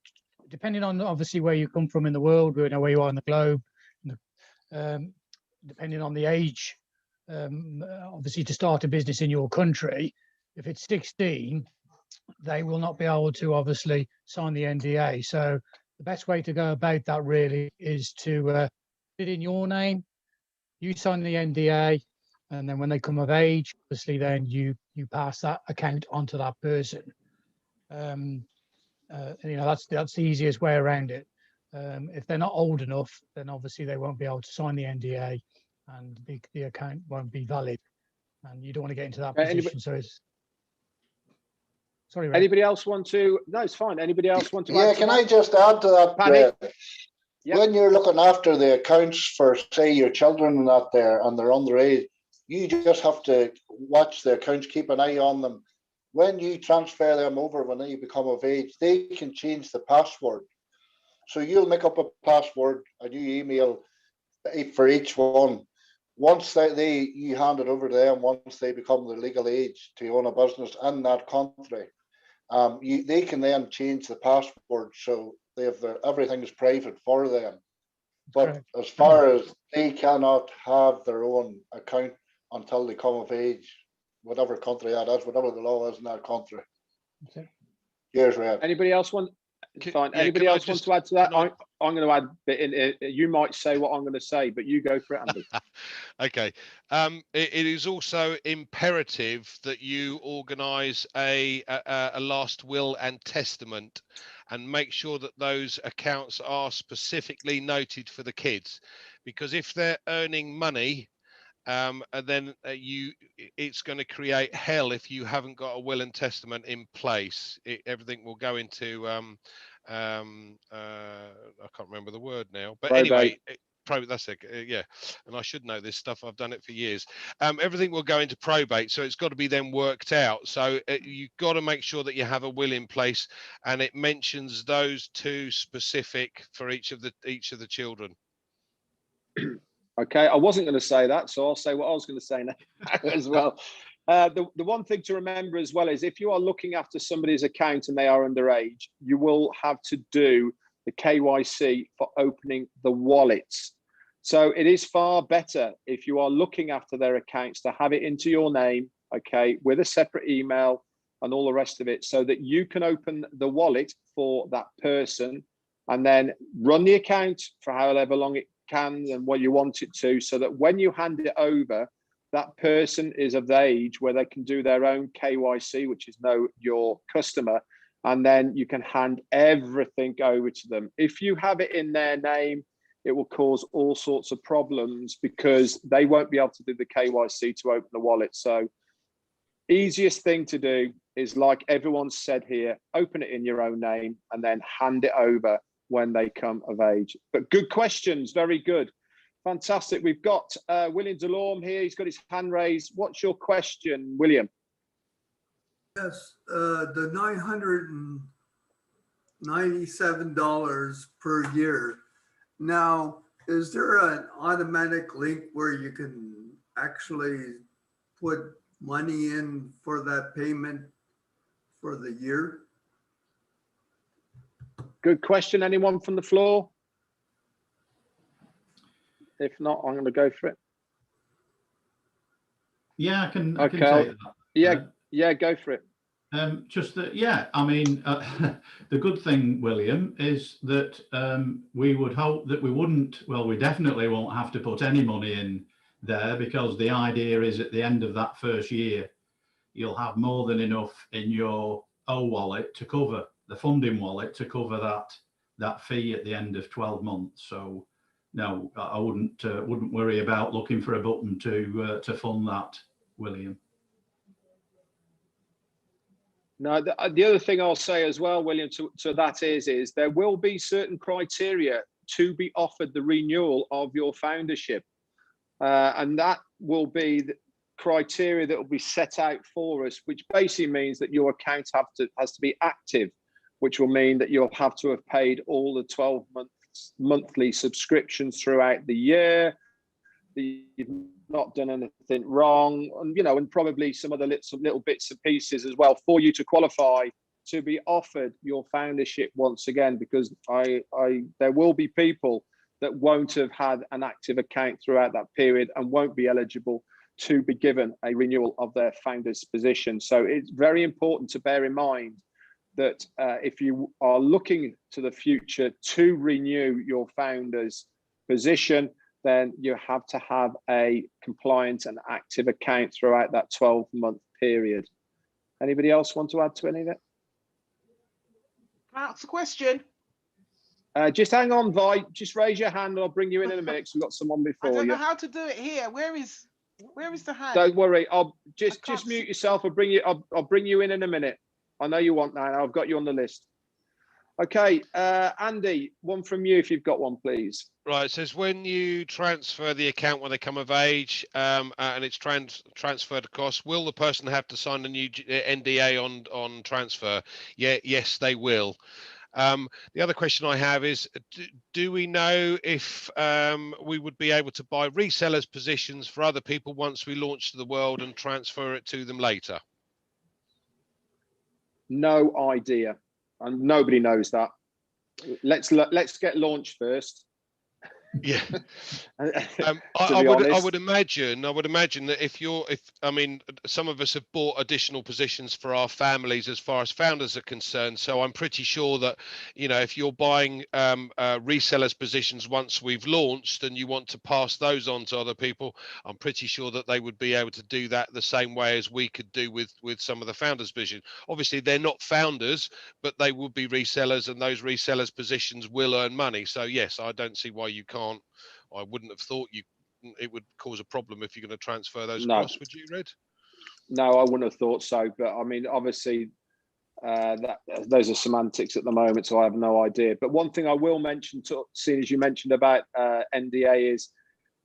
depending on obviously where you come from in the world, we know where you are in the globe, depending on the age, obviously to start a business in your country, if it's 16, they will not be able to obviously sign the NDA. So the best way to go about that really is to put it in your name, you sign the NDA, and then when they come of age, obviously then you pass that account on to that person. You know, that's the easiest way around it. If they're not old enough, then obviously they won't be able to sign the NDA and the account won't be valid. And you don't want to get into that position. So it's sorry, Ray. Anybody else want to? No, it's fine. Anybody else want to? Yeah, can I just add to that? Paddy? Yep. When you're looking after the accounts for, say, your children and that there, and they're underage, you just have to watch the accounts, keep an eye on them. When you transfer them over, when they become of age, they can change the password. So you'll make up a password and you email for each one. Once you hand it over to them, once they become the legal age to own a business in that country, they can then change the password, so they have everything is private for them. But Correct. as far as they cannot have their own account until they come of age, whatever country that is, whatever the law is in that country. Okay. Cheers, Red. Anybody else want? Fine. Yeah, Anybody can I else want just- to add to that? can I'm going to add a bit in it. You might say what I'm going to say, but you go for it, Andy. Okay. It is also imperative that you organise a last will and testament, and make sure that those accounts are specifically noted for the kids, because if they're earning money, and then it's going to create hell if you haven't got a will and testament in place. Everything will go into I can't remember the word now, but Probate. anyway, that's it. Yeah, and I should know this stuff. I've done it for years. Everything will go into probate, so it's got to be then worked out. So you've got to make sure that you have a will in place, and it mentions those two specific for each of the children. Okay, I wasn't going to say that, so I'll say what I was going to say now as well. The one thing to remember as well is if you are looking after somebody's account and they are underage, you will have to do the KYC for opening the wallets. So it is far better if you are looking after their accounts to have it into your name, okay, with a separate email and all the rest of it, so that you can open the wallet for that person and then run the account for however long it can and what you want it to, so that when you hand it over, that person is of the age where they can do their own KYC, which is know your customer, and then you can hand everything over to them. If you have it in their name, it will cause all sorts of problems because they won't be able to do the KYC to open the wallet. So easiest thing to do is, like everyone said here, open it in your own name and then hand it over when they come of age. But good questions, very good. Fantastic. We've got William Delorme here. He's got his hand raised. What's your question, William? Yes, the $997 per year. Now, is there an automatic link where you can actually put money in for that payment for the year? Good question. Anyone from the floor? If not, I'm going to go for it. Yeah, I can Okay. take that. Yeah, go for it. Just that, yeah, I mean, the good thing, William, is that we would hope that we definitely won't have to put any money in there, because the idea is at the end of that first year, you'll have more than enough in your wallet to cover the funding wallet to cover that fee at the end of 12 months. So no, I wouldn't worry about looking for a button to fund that, William. No, the other thing I'll say as well, William, to that is there will be certain criteria to be offered the renewal of your foundership. And that will be the criteria that will be set out for us, which basically means that your account has to be active, which will mean that you'll have to have paid all the 12 monthly subscriptions throughout the year. You've not done anything wrong, and and probably some little bits and pieces as well for you to qualify to be offered your foundership once again, because there will be people that won't have had an active account throughout that period and won't be eligible to be given a renewal of their founder's position. So it's very important to bear in mind that if you are looking to the future to renew your founder's position, then you have to have a compliant and active account throughout that 12-month period. Anybody else want to add to any of it? That's a question. Just hang on, Vi. Just raise your hand and I'll bring you in a minute because we've got someone before you. I don't know how to do it here. Where is the hand? Don't worry. I'll just mute yourself. I'll bring you in a minute. I know you want that. I've got you on the list. Okay, Andy, one from you if you've got one, please. Right, it says when you transfer the account when they come of age and it's transferred across, will the person have to sign a new NDA on transfer? Yeah, yes, they will. The other question I have is, do we know if we would be able to buy resellers' positions for other people once we launch to the world and transfer it to them later? No idea, and nobody knows that. Let's get launched first. Yeah. To I be would honest. imagine that if I mean, some of us have bought additional positions for our families as far as founders are concerned. So I'm pretty sure that, you know, if you're buying resellers positions once we've launched and you want to pass those on to other people, I'm pretty sure that they would be able to do that the same way as we could do with some of the founders' vision. Obviously, they're not founders, but they would be resellers, and those resellers' positions will earn money. So yes, I don't see why you can't. I wouldn't have thought it would cause a problem if you're going to transfer those No. across, would you, Red? No, I wouldn't have thought so. But I mean, obviously, those are semantics at the moment, so I have no idea. But one thing I will mention, seeing as you mentioned about NDA, is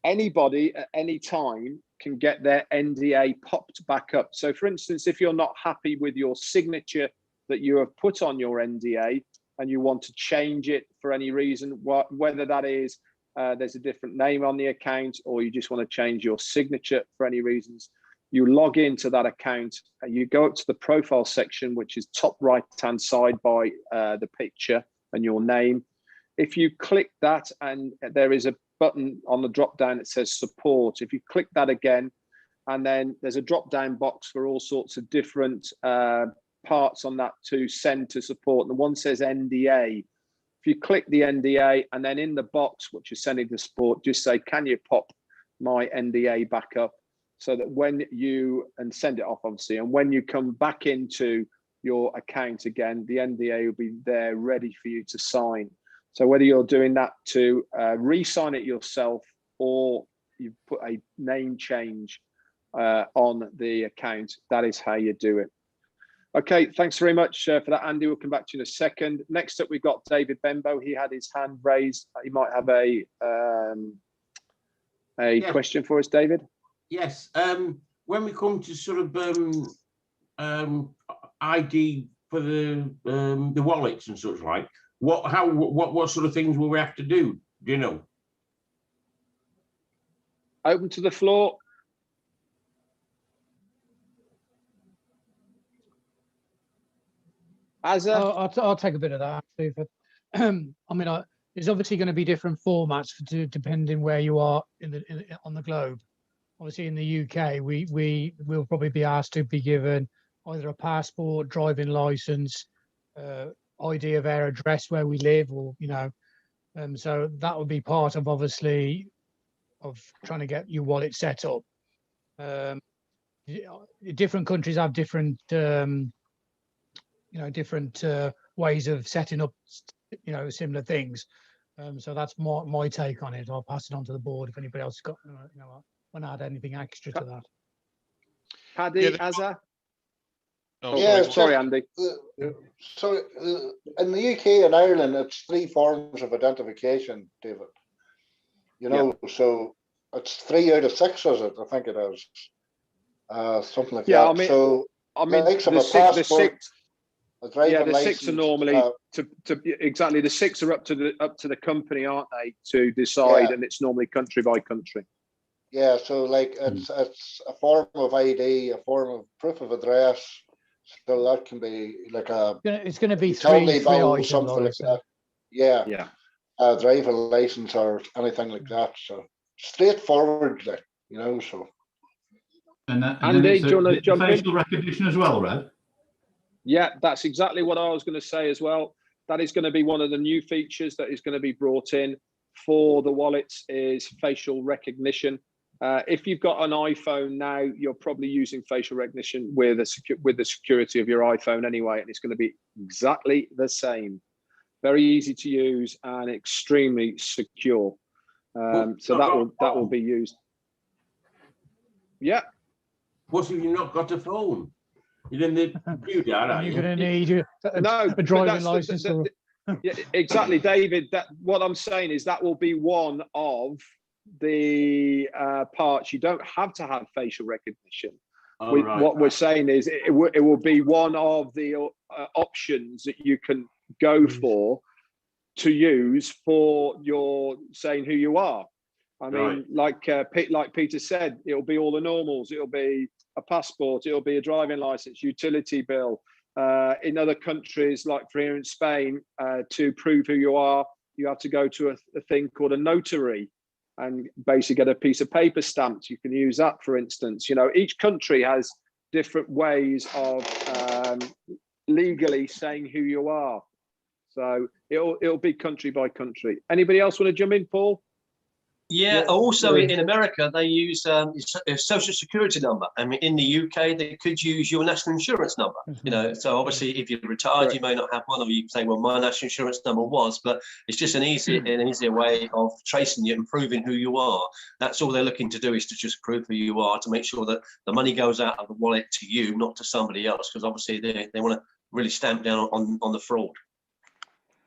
anybody at any time can get their NDA popped back up. So, for instance, if you're not happy with your signature that you have put on your NDA and you want to change it for any reason, whether that is there's a different name on the account, or you just want to change your signature for any reasons, you log into that account and you go up to the profile section, which is top right hand side by the picture and your name. If you click that, and there is a button on the drop down that says support, if you click that again, and then there's a drop down box for all sorts of different parts on that to send to support, and the one says NDA. If you click the NDA, and then in the box which is sending to support, just say, can you pop my NDA back up, so that when you, and send it off obviously, and when you come back into your account again, the NDA will be there ready for you to sign. So whether you're doing that to re-sign it yourself, or you put a name change on the account, that is how you do it. Okay, thanks very much for that, Andy. We'll come back to you in a second. Next up, we've got David Benbow. He had his hand raised. He might have a question for us, David. Yes. When we come to sort of ID for the wallets and such like, what sort of things will we have to do? Do you know? Open to the floor. I'll take a bit of that. I mean, there's obviously going to be different formats depending where you are on the globe. Obviously, in the UK, we will probably be asked to be given either a passport, driving license, ID of our address where we live, or so that would be part of obviously of trying to get your wallet set up. Different countries have different different ways of setting up similar things. So that's my take on it. I'll pass it on to the board if anybody else has got want to add anything extra to that. Paddy, Azza? Oh, yeah, sorry, Andy. So in the UK and Ireland, it's 3 forms of identification, David. So it's 3 out of 6, is it? I think it is. Something like that. I mean, the 6 are normally exactly, the 6 are up to the company, aren't they, to decide, and it's normally country by country. Yeah, so like it's a form of ID, a form of proof of address. So that can be like it's going to be three items, something like that. Yeah. Driver license or anything like that. So straightforward, so. And Andy, do you want to jump in? Facial recognition as well, Red? Yeah, that's exactly what I was going to say as well. That is going to be one of the new features that is going to be brought in for the wallets, is facial recognition. If you've got an iPhone now, you're probably using facial recognition with the security of your iPhone anyway, and it's going to be exactly the same. Very easy to use and extremely secure. So that will be used. Yeah. What if you've not got a phone? You're in the computer, aren't you? You're going to need a driving license. Yeah, exactly, David. What I'm saying is that will be one of the parts. You don't have to have facial recognition. What we're saying is it will be one of the options that you can go for to use for your saying who you are. I mean, like Peter said, it'll be all the normals. It'll be a passport. It'll be a driving license, utility bill. In other countries, like for here in Spain, to prove who you are, you have to go to a thing called a notary and basically get a piece of paper stamped. You can use that, for instance. You know, each country has different ways of legally saying who you are. So it'll be country by country. Anybody else want to jump in, Paul? Yeah, also in America, they use a social security number. I mean, in the UK, they could use your national insurance number. You know, so obviously, if you're retired, you may not have one, or you can say, well, my national insurance number was, but it's just an easier way of tracing you and proving who you are. That's all they're looking to do, is to just prove who you are, to make sure that the money goes out of the wallet to you, not to somebody else, because obviously they want to really stamp down on the fraud.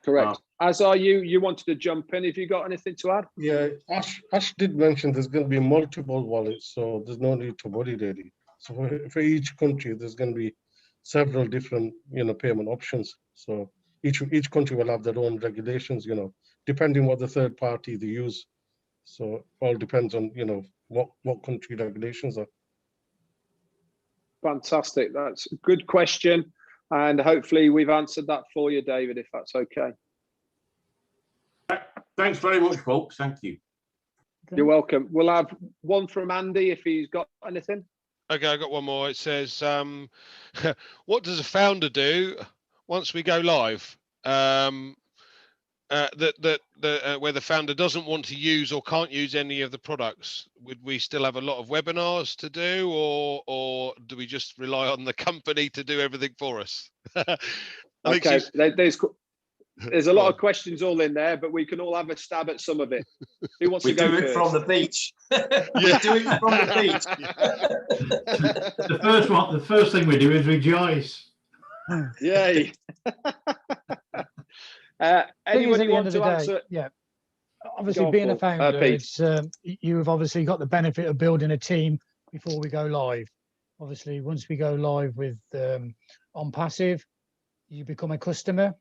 Correct. As are you. You wanted to jump in. Have you got anything to add? Yeah, Ash did mention there's going to be multiple wallets, so there's no need to worry really. So for each country, there's going to be several different, you know, payment options. So each country will have their own regulations, you know, depending what the third party they use. So it all depends on, you know, what country regulations are. Fantastic. That's a good question. And hopefully we've answered that for you, David, if that's okay. Thanks very much, folks. Thank you. You're welcome. We'll have one from Andy if he's got anything. Okay, I got one more. It says, what does a founder do once we go live? Where the founder doesn't want to use or can't use any of the products, would we still have a lot of webinars to do, or do we just rely on the company to do everything for us? Okay, there's a lot of questions all in there, but we can all have a stab at some of it. Who wants to go do it first? from the beach. Yeah. Do it from the beach. The first thing we do is rejoice. Yay. Anybody want to answer? Yeah. Obviously, being a founder, it's you've obviously got the benefit of building a team before we go live. Obviously, once we go live with Onpassive, you become a customer.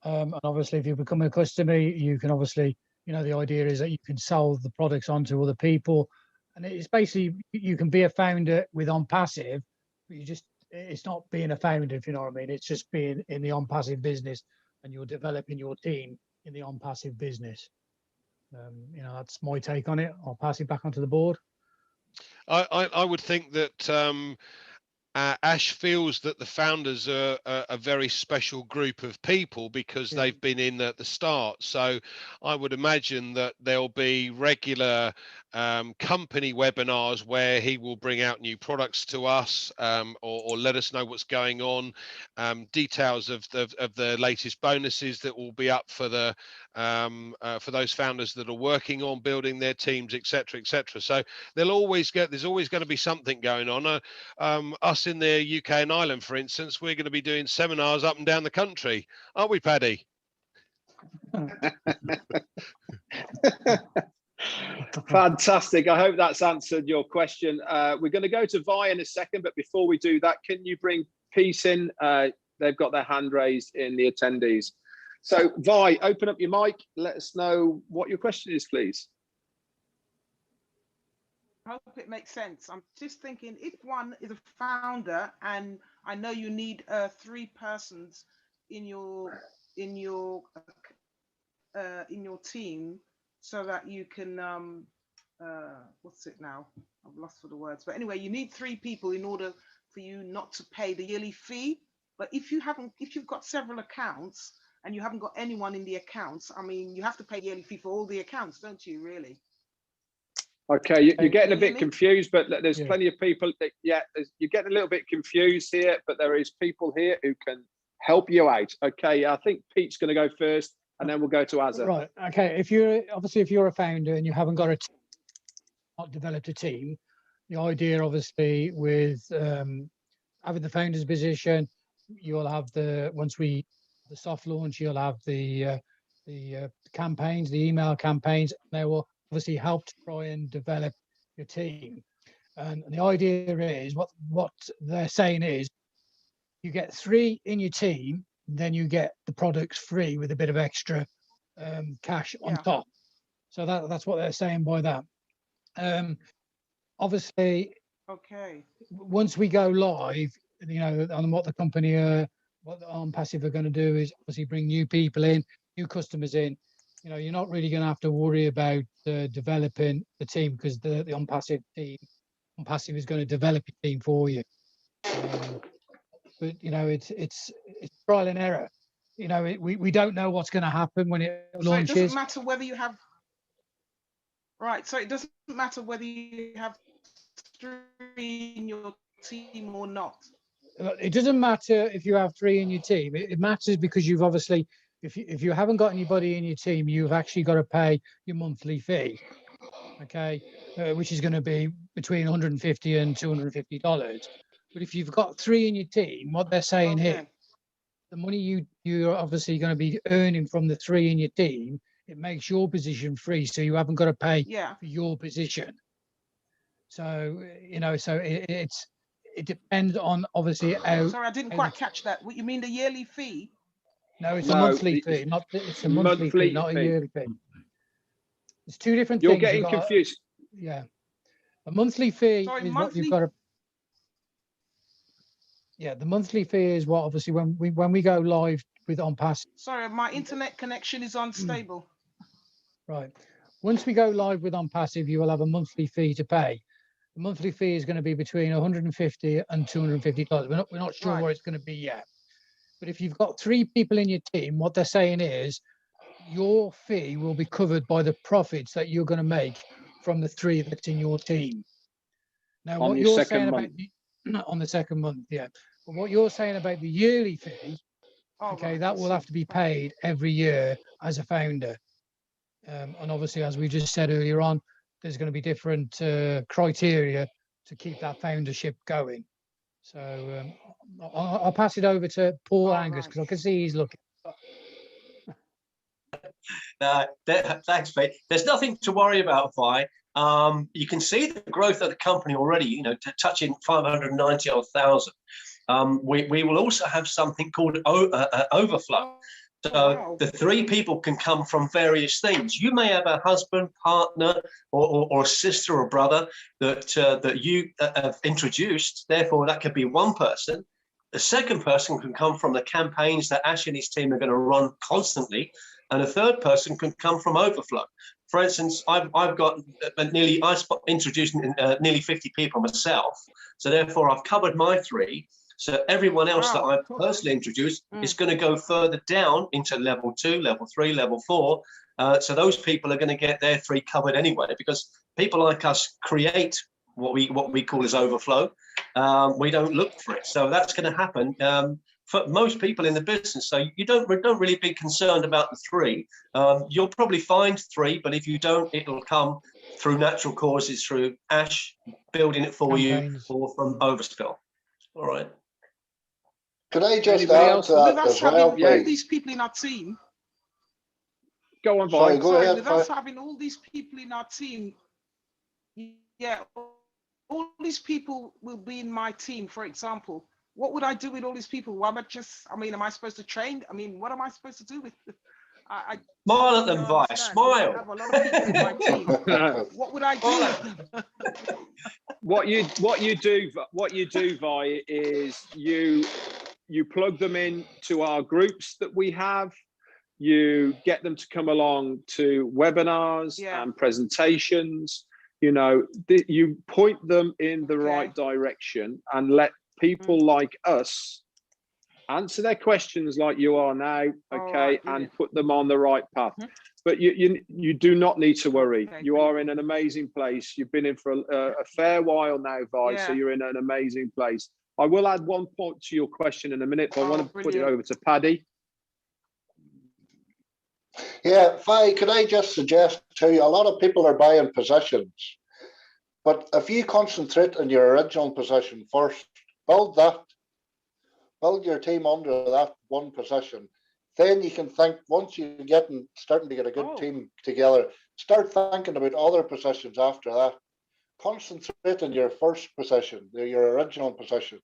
And obviously, if you become a customer, you can obviously, you know, the idea is that you can sell the products on to other people. And it's basically, you can be a founder with Onpassive, but it's not being a founder, if you know what I mean. It's just being in the Onpassive business, and you're developing your team in the Onpassive business. You know, that's my take on it. I'll pass it back onto the board. I would think that Ash feels that the founders are a very special group of people because they've been in at the start. So I would imagine that there'll be regular company webinars where he will bring out new products to us, or let us know what's going on, details of the latest bonuses that will be up for those founders that are working on building their teams, etc., etc. So there's always going to be something going on. Us in the UK and Ireland, for instance, we're going to be doing seminars up and down the country, aren't we, Paddy? Fantastic. I hope that's answered your question. We're going to go to Vi in a second, but before we do that, can you bring Peace in? They've got their hand raised in the attendees. So Vi, open up your mic. Let us know what your question is, please. I hope it makes sense. I'm just thinking, if one is a founder, and I know you need 3 persons in your team, so that you can what's it now? I've lost for the words. But anyway, you need 3 people in order for you not to pay the yearly fee. But if you've got several accounts and you haven't got anyone in the accounts, I mean, you have to pay the yearly fee for all the accounts, don't you? Really? Okay, you're getting a bit confused, but there's plenty of people that, you're getting a little bit confused here, but there is people here who can help you out. Okay, I think Pete's going to go first, and then we'll go to Azza. Right. Okay. If you're a founder and you haven't got not developed a team, the idea obviously with having the founder's position, you'll have the soft launch, you'll have the campaigns, the email campaigns. They will obviously help to try and develop your team. And the idea is what they're saying is you get 3 in your team, then you get the products free with a bit of extra cash on top. So that's what they're saying by that. Obviously, once we go live, you know, on what the company what Onpassive are going to do is obviously bring new people in. new customers in, you know, you're not really going to have to worry about developing the team, because the Onpassive team, Onpassive is going to develop your team for you. But you know, it's trial and error. You know, we don't know what's going to happen when it So it doesn't launches. matter whether you have, right, so it doesn't matter whether you have 3 in your team or not. It doesn't matter if you have 3 in your team. It matters because you've obviously, if you haven't got anybody in your team, you've actually got to pay your monthly fee, okay, which is going to be between $150 and $250. But if you've got 3 in your team, what they're saying here, the money you're obviously going to be earning from the 3 in your team, it makes your position free, so you haven't got to pay for your position. So you know, so it depends on obviously how. Sorry, I didn't quite catch that. What you mean, the yearly fee? No, it's a monthly fee, not it's a monthly fee, not a yearly fee. It's 2 different You're things. getting confused. Yeah, a monthly fee Sorry, is what you've got to. Yeah, the monthly fee is what obviously when we go live with Onpassive. Sorry, my internet connection is unstable. Right. Once we go live with Onpassive, you will have a monthly fee to pay. The monthly fee is going to be between $150 and $250. We're not sure what it's going to be yet. But if you've got 3 people in your team, what they're saying is your fee will be covered by the profits that you're going to make from the 3 that's in your team. Now, what you're saying about on the second month, yeah. But what you're saying about the yearly fee, okay, that will have to be paid every year as a founder. And obviously, as we just said earlier on, there's going to be different criteria to keep that foundership going. So I'll pass it over to Paul Angus, because I can see he's looking. Thanks, Pete. There's nothing to worry about, Vi. You can see the growth of the company already, you know, touching 590,000. We will also have something called overflow. So the 3 people can come from various things. You may have a husband, partner, or a sister or brother that you have introduced. Therefore, that could be one person. The second person can come from the campaigns that Ash and his team are going to run constantly. And a third person can come from overflow. For instance, I've got introduced nearly 50 people myself. So therefore, I've covered my 3. So everyone else that I've personally introduced is going to go further down into level 2, level 3, level 4. So those people are going to get their 3 covered anyway, because people like us create what we call as overflow. We don't look for it. So that's going to happen for most people in the business. So you don't really be concerned about the 3. You'll probably find 3, but if you don't, it'll come through natural causes, through Ash building it for you, or from overspill. All right. Could I just add to that as well, all these people in our team. Go on, Sorry, go ahead. With us having all these people in our team, yeah, all these people will be in my team, for example. What would I do with all these people? Why am I supposed to train? I mean, what am I supposed to do with smile at them, Vi, smile. I have a lot of people in my team. What would I do? What you do, Vi, is you plug them in to our groups that we have. You get them to come along to webinars and presentations. You know, you point them in the right direction and let people like us answer their questions like you are now, okay, and put them on the right path. But you do not need to worry. You are in an amazing place. You've been in for a fair while now, Vi, so you're in an amazing place. I will add one point to your question in a minute, but I want to put it over to Paddy. Yeah, Vi, could I just suggest to you, a lot of people are buying positions, but if you concentrate on your original position first, build your team under that one position, then you can think, once you're starting to get a good team together, start thinking about other positions after that. Concentrate on your first position, your original position.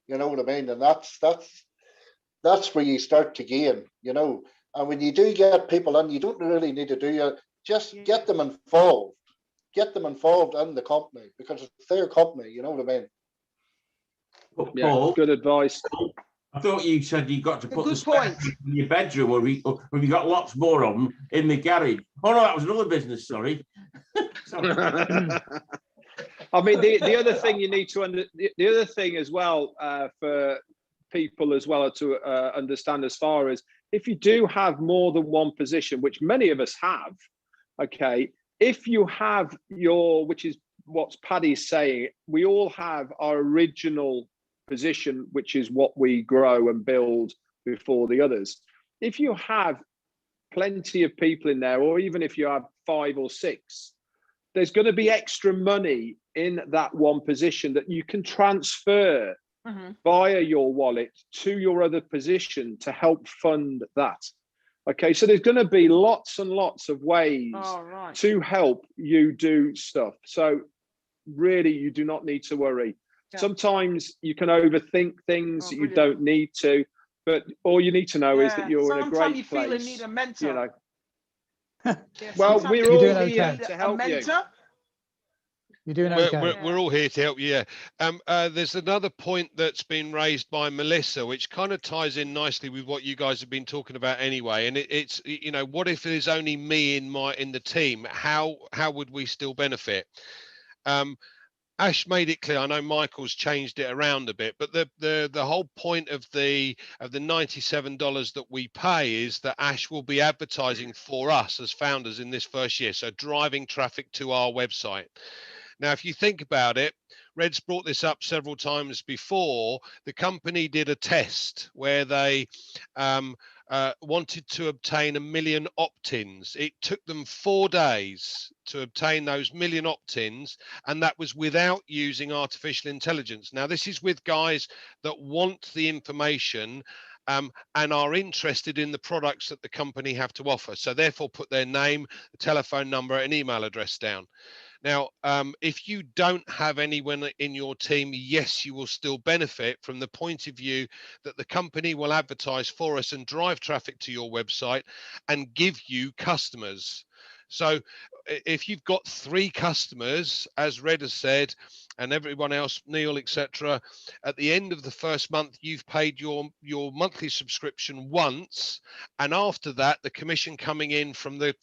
You know what I mean? And that's where you start to gain, you know. And when you do get people in, you don't really need to do it. Just get them involved. Get them involved in the company, because it's their company, you know what I mean? Yeah, good advice. I thought you said you got to put the Good spare point. in your bedroom, or have you got lots more of them in the garage? Oh no, that was another business. Sorry. I mean, the other thing you need to the other thing as well for people as well to understand, as far as if you do have more than one position, which many of us have, okay, if you have your, which is what Paddy's saying, we all have our original position, which is what we grow and build before the others. If you have plenty of people in there, or even if you have 5 or 6, there's going to be extra money in that one position that you can transfer via your wallet to your other position to help fund that. Okay, so there's going to be lots and lots of ways to help you do stuff. So really, you do not need to worry. Yeah. Sometimes you can overthink things that you don't need to, but all you need to know is that you're in a great you place. Feel you need a mentor. You know. Yeah, well, we're all here to help you. You're doing okay. We're all here to help you. Yeah. There's another point that's been raised by Melissa, which kind of ties in nicely with what you guys have been talking about anyway. And it's, you know, what if there's only me in the team? How would we still benefit? Ash made it clear. I know Michael's changed it around a bit, but the whole point of the $97 that we pay is that Ash will be advertising for us as founders in this first year, so driving traffic to our website. Now, if you think about it, Red's brought this up several times before. The company did a test where they wanted to obtain 1 million opt-ins. It took them 4 days to obtain those 1 million opt-ins, and that was without using artificial intelligence. Now, this is with guys that want the information and are interested in the products that the company have to offer. So therefore put their name, telephone number, and email address down. Now, if you don't have anyone in your team, yes, you will still benefit from the point of view that the company will advertise for us and drive traffic to your website and give you customers. So if you've got 3 customers, as Red has said, and everyone else, Neil, etc., at the end of the first month, you've paid your monthly subscription once, and after that, the commission coming in from the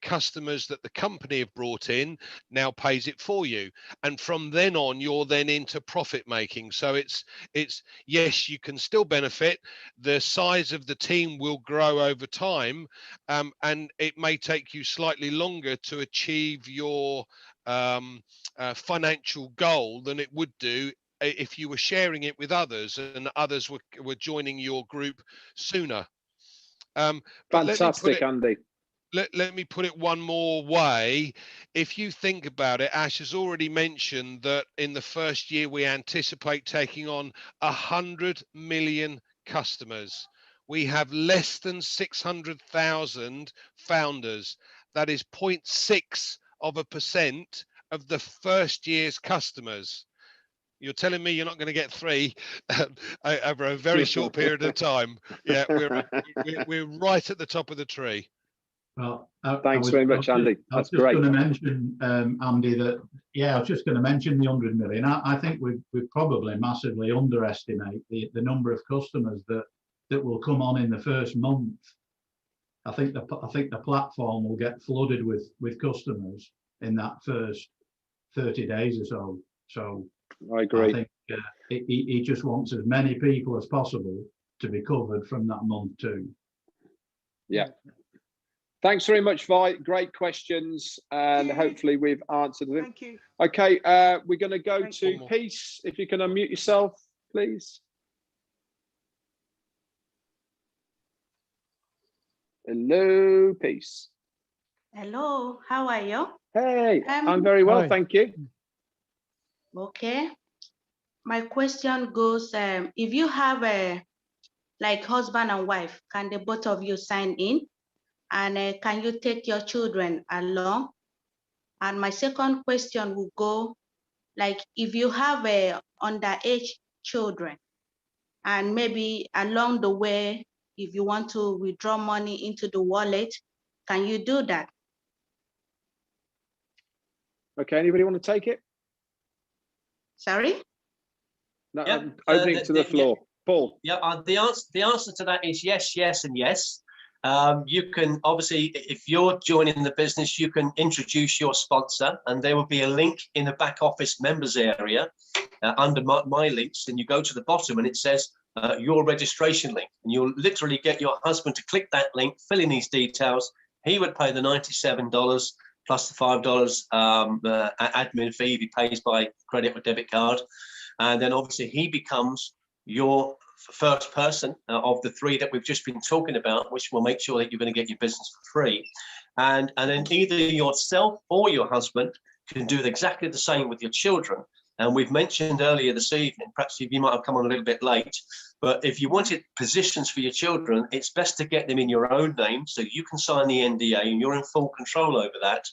customers that the company have brought in now pays it for you, and from then on, you're then into profit making. So it's yes, you can still benefit. The size of the team will grow over time, and it may take you slightly longer to achieve your financial goal than it would do if you were sharing it with others and others were joining your group sooner. Fantastic, Andy. Let me put it one more way. If you think about it, Ash has already mentioned that in the first year we anticipate taking on 100 million customers. We have less than 600,000 founders. That is 0.6% of the first year's customers. You're telling me you're not going to get 3 over a very short period of time? Yeah, we're right at the top of the tree. Well, thanks very much, Andy. That's great. I was just going to mention, Andy, that I was just going to mention the 100 million. I think we probably massively underestimate the number of customers that will come on in the first month. I think the platform will get flooded with customers in that first 30 days or so. So I agree. I think he just wants as many people as possible to be covered from that month too. Yeah. Thanks very much, Vi. Great questions, and hopefully we've answered them. Thank you. Okay, we're going to go to Peace. If you can unmute yourself, please. Hello, Peace. Hello, how are you? Hey, I'm very well, thank you. Okay. My question goes, if you have like husband and wife, can the both of you sign in? And can you take your children along? And my second question will go, like if you have underage children, and maybe along the way, if you want to withdraw money into the wallet, can you do that? Okay, anybody want to take it? Sorry? No, opening to the floor. Paul. Yeah, the answer to that is yes, yes, and yes. You can obviously, if you're joining the business, you can introduce your sponsor, and there will be a link in the back office members area under my links, and you go to the bottom and it says your registration link, and you'll literally get your husband to click that link, fill in these details. He would pay the $97 plus the $5 admin fee if he pays by credit or debit card, and then obviously he becomes your first person of the three that we've just been talking about, which will make sure that you're going to get your business for free. And then either yourself or your husband can do exactly the same with your children. And we've mentioned earlier this evening, perhaps you might have come on a little bit late, but if you wanted positions for your children, it's best to get them in your own name so you can sign the NDA and you're in full control over that.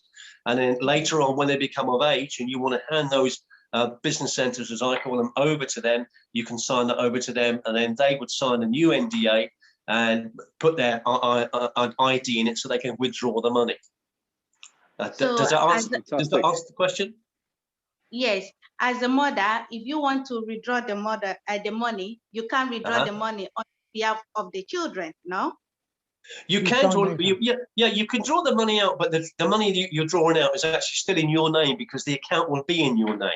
And then later on, when they become of age and you want to hand those business centers, as I call them, over to them, you can sign that over to them, and then they would sign a new NDA and put their ID in it so they can withdraw the money. Does that answer the question? Yes. As a mother, if you want to withdraw the money, you can withdraw the money on behalf of the children, no? You can draw, you can draw the money out, but the money you're drawing out is actually still in your name because the account will be in your name.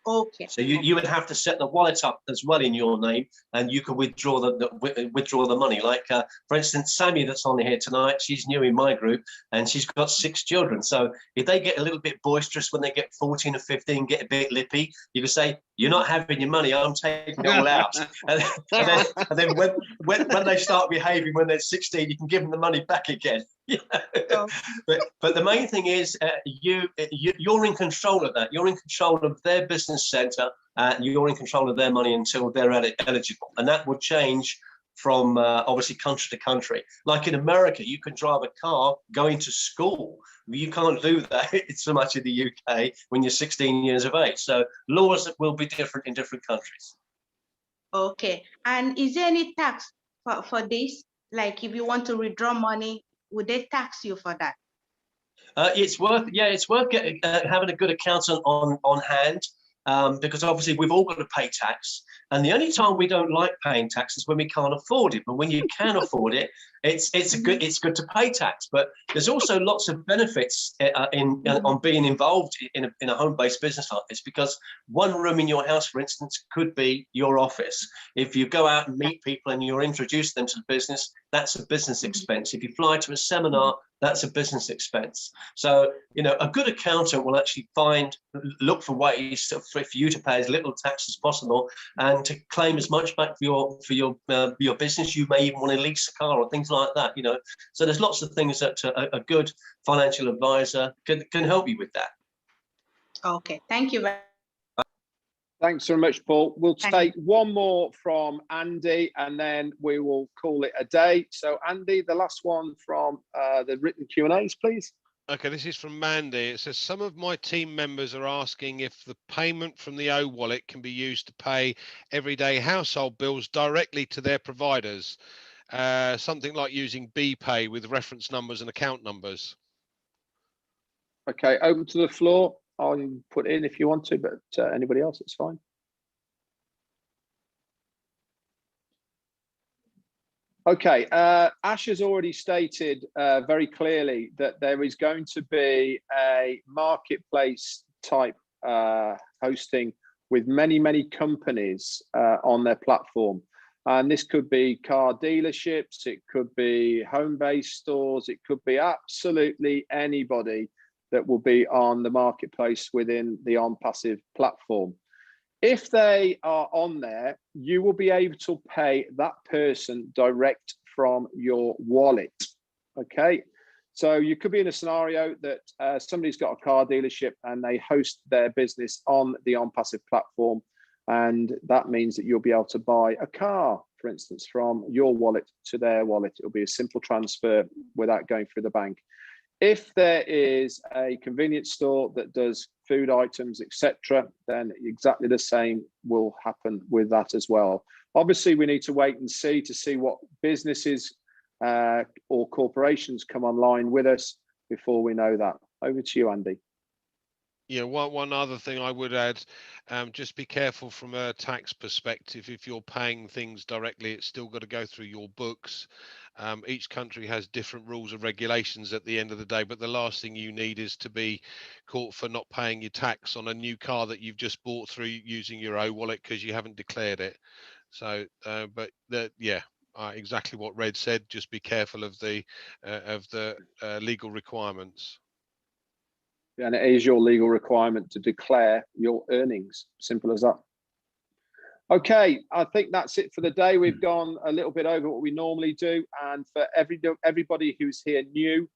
Okay. So you would have to set the wallet up as well in your name, and you can withdraw the money. Like for instance, Sammy that's on here tonight, she's new in my group, and she's got 6 children. So if they get a little bit boisterous when they get 14 or 15, get a bit lippy, you can say, "You're not having your money. I'm taking it all out." and then when they start behaving when they're 16, you can give them the money back again. But the main thing is you're in control of that. You're in control of their business center, and you're in control of their money until they're eligible. And that would change from obviously country to country. Like in America, you can drive a car going to school. You can't do that so much in the UK when you're 16 years of age. So laws will be different in different countries. Okay. And is there any tax for this? Like if you want to withdraw money, would they tax you for that? It's worth having a good accountant on hand, because obviously we've all got to pay tax, and the only time we don't like paying tax is when we can't afford it. But when you can afford it, it's good to pay tax. But there's also lots of benefits on being involved in a home-based business like this, because one room in your house, for instance, could be your office. If you go out and meet people and you're introducing them to the business, that's a business expense. If you fly to a seminar, that's a business expense. So, a good accountant will actually look for ways for you to pay as little tax as possible and to claim as much back for your business. You may even want to lease a car or things like that, So there's lots of things that a good financial advisor can help you with that. Okay, thank you very much. Thanks very much, Paul. We'll take one more from Andy, and then we will call it a day. So, Andy, the last one from the written Q&As, please. Okay, this is from Mandy. It says, some of my team members are asking if the payment from the O wallet can be used to pay everyday household bills directly to their providers. Something like using BPay with reference numbers and account numbers. Okay, open to the floor. I'll put in if you want to, but anybody else, it's fine. Okay, Ash has already stated very clearly that there is going to be a marketplace type hosting with many companies on their platform. And this could be car dealerships, it could be home-based stores, it could be absolutely anybody that will be on the marketplace within the Onpassive platform. If they are on there, you will be able to pay that person direct from your wallet. Okay, so you could be in a scenario that somebody's got a car dealership and they host their business on the Onpassive platform, and that means that you'll be able to buy a car, for instance, from your wallet to their wallet. It'll be a simple transfer without going through the bank. If there is a convenience store that does food items, etc., then exactly the same will happen with that as well. Obviously, we need to wait and see what businesses or corporations come online with us before we know that. Over to you, Andy. Yeah, one other thing I would add, just be careful from a tax perspective. If you're paying things directly, it's still got to go through your books. Each country has different rules and regulations at the end of the day, but the last thing you need is to be caught for not paying your tax on a new car that you've just bought through using your wallet because you haven't declared it. So, exactly what Red said. Just be careful of the legal requirements. And it is your legal requirement to declare your earnings. Simple as that. Okay, I think that's it for the day. We've gone a little bit over what we normally do. And for everybody who's here new,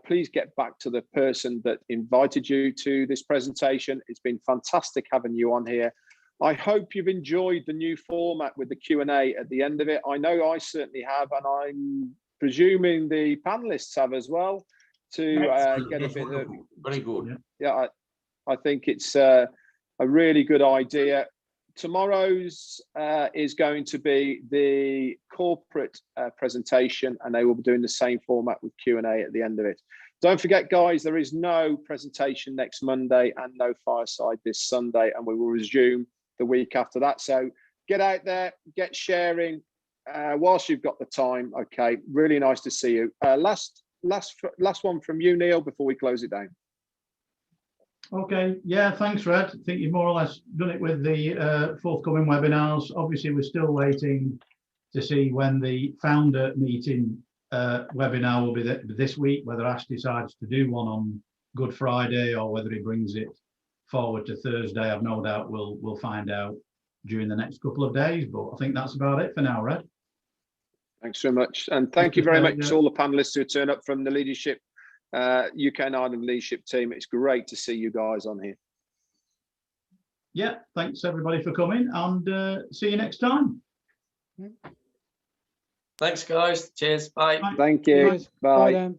please get back to the person that invited you to this presentation. It's been fantastic having you on here. I hope you've enjoyed the new format with the Q&A at the end of it. I know I certainly have, and I'm presuming the panelists have as well, to get a bit of... Very good. Yeah, I think it's a really good idea. Tomorrow's is going to be the corporate presentation, and they will be doing the same format with Q&A at the end of it. Don't forget, guys, there is no presentation next Monday and no fireside this Sunday, and we will resume the week after that. So get out there, get sharing whilst you've got the time. Okay, really nice to see you. Last one from you, Neil, before we close it down. Okay, yeah, thanks, Red. I think you've more or less done it with the forthcoming webinars. Obviously, we're still waiting to see when the founder meeting webinar will be this week, whether Ash decides to do one on Good Friday or whether he brings it forward to Thursday. I've no doubt we'll find out during the next couple of days, but I think that's about it for now, Red. Thanks so much. And thank you very much to all the panelists who turn up from the leadership, UK and Ireland leadership team. It's great to see you guys on here. Yeah, thanks everybody for coming, and see you next time. Thanks, guys. Cheers. Bye. Thank you. Bye. Bye then.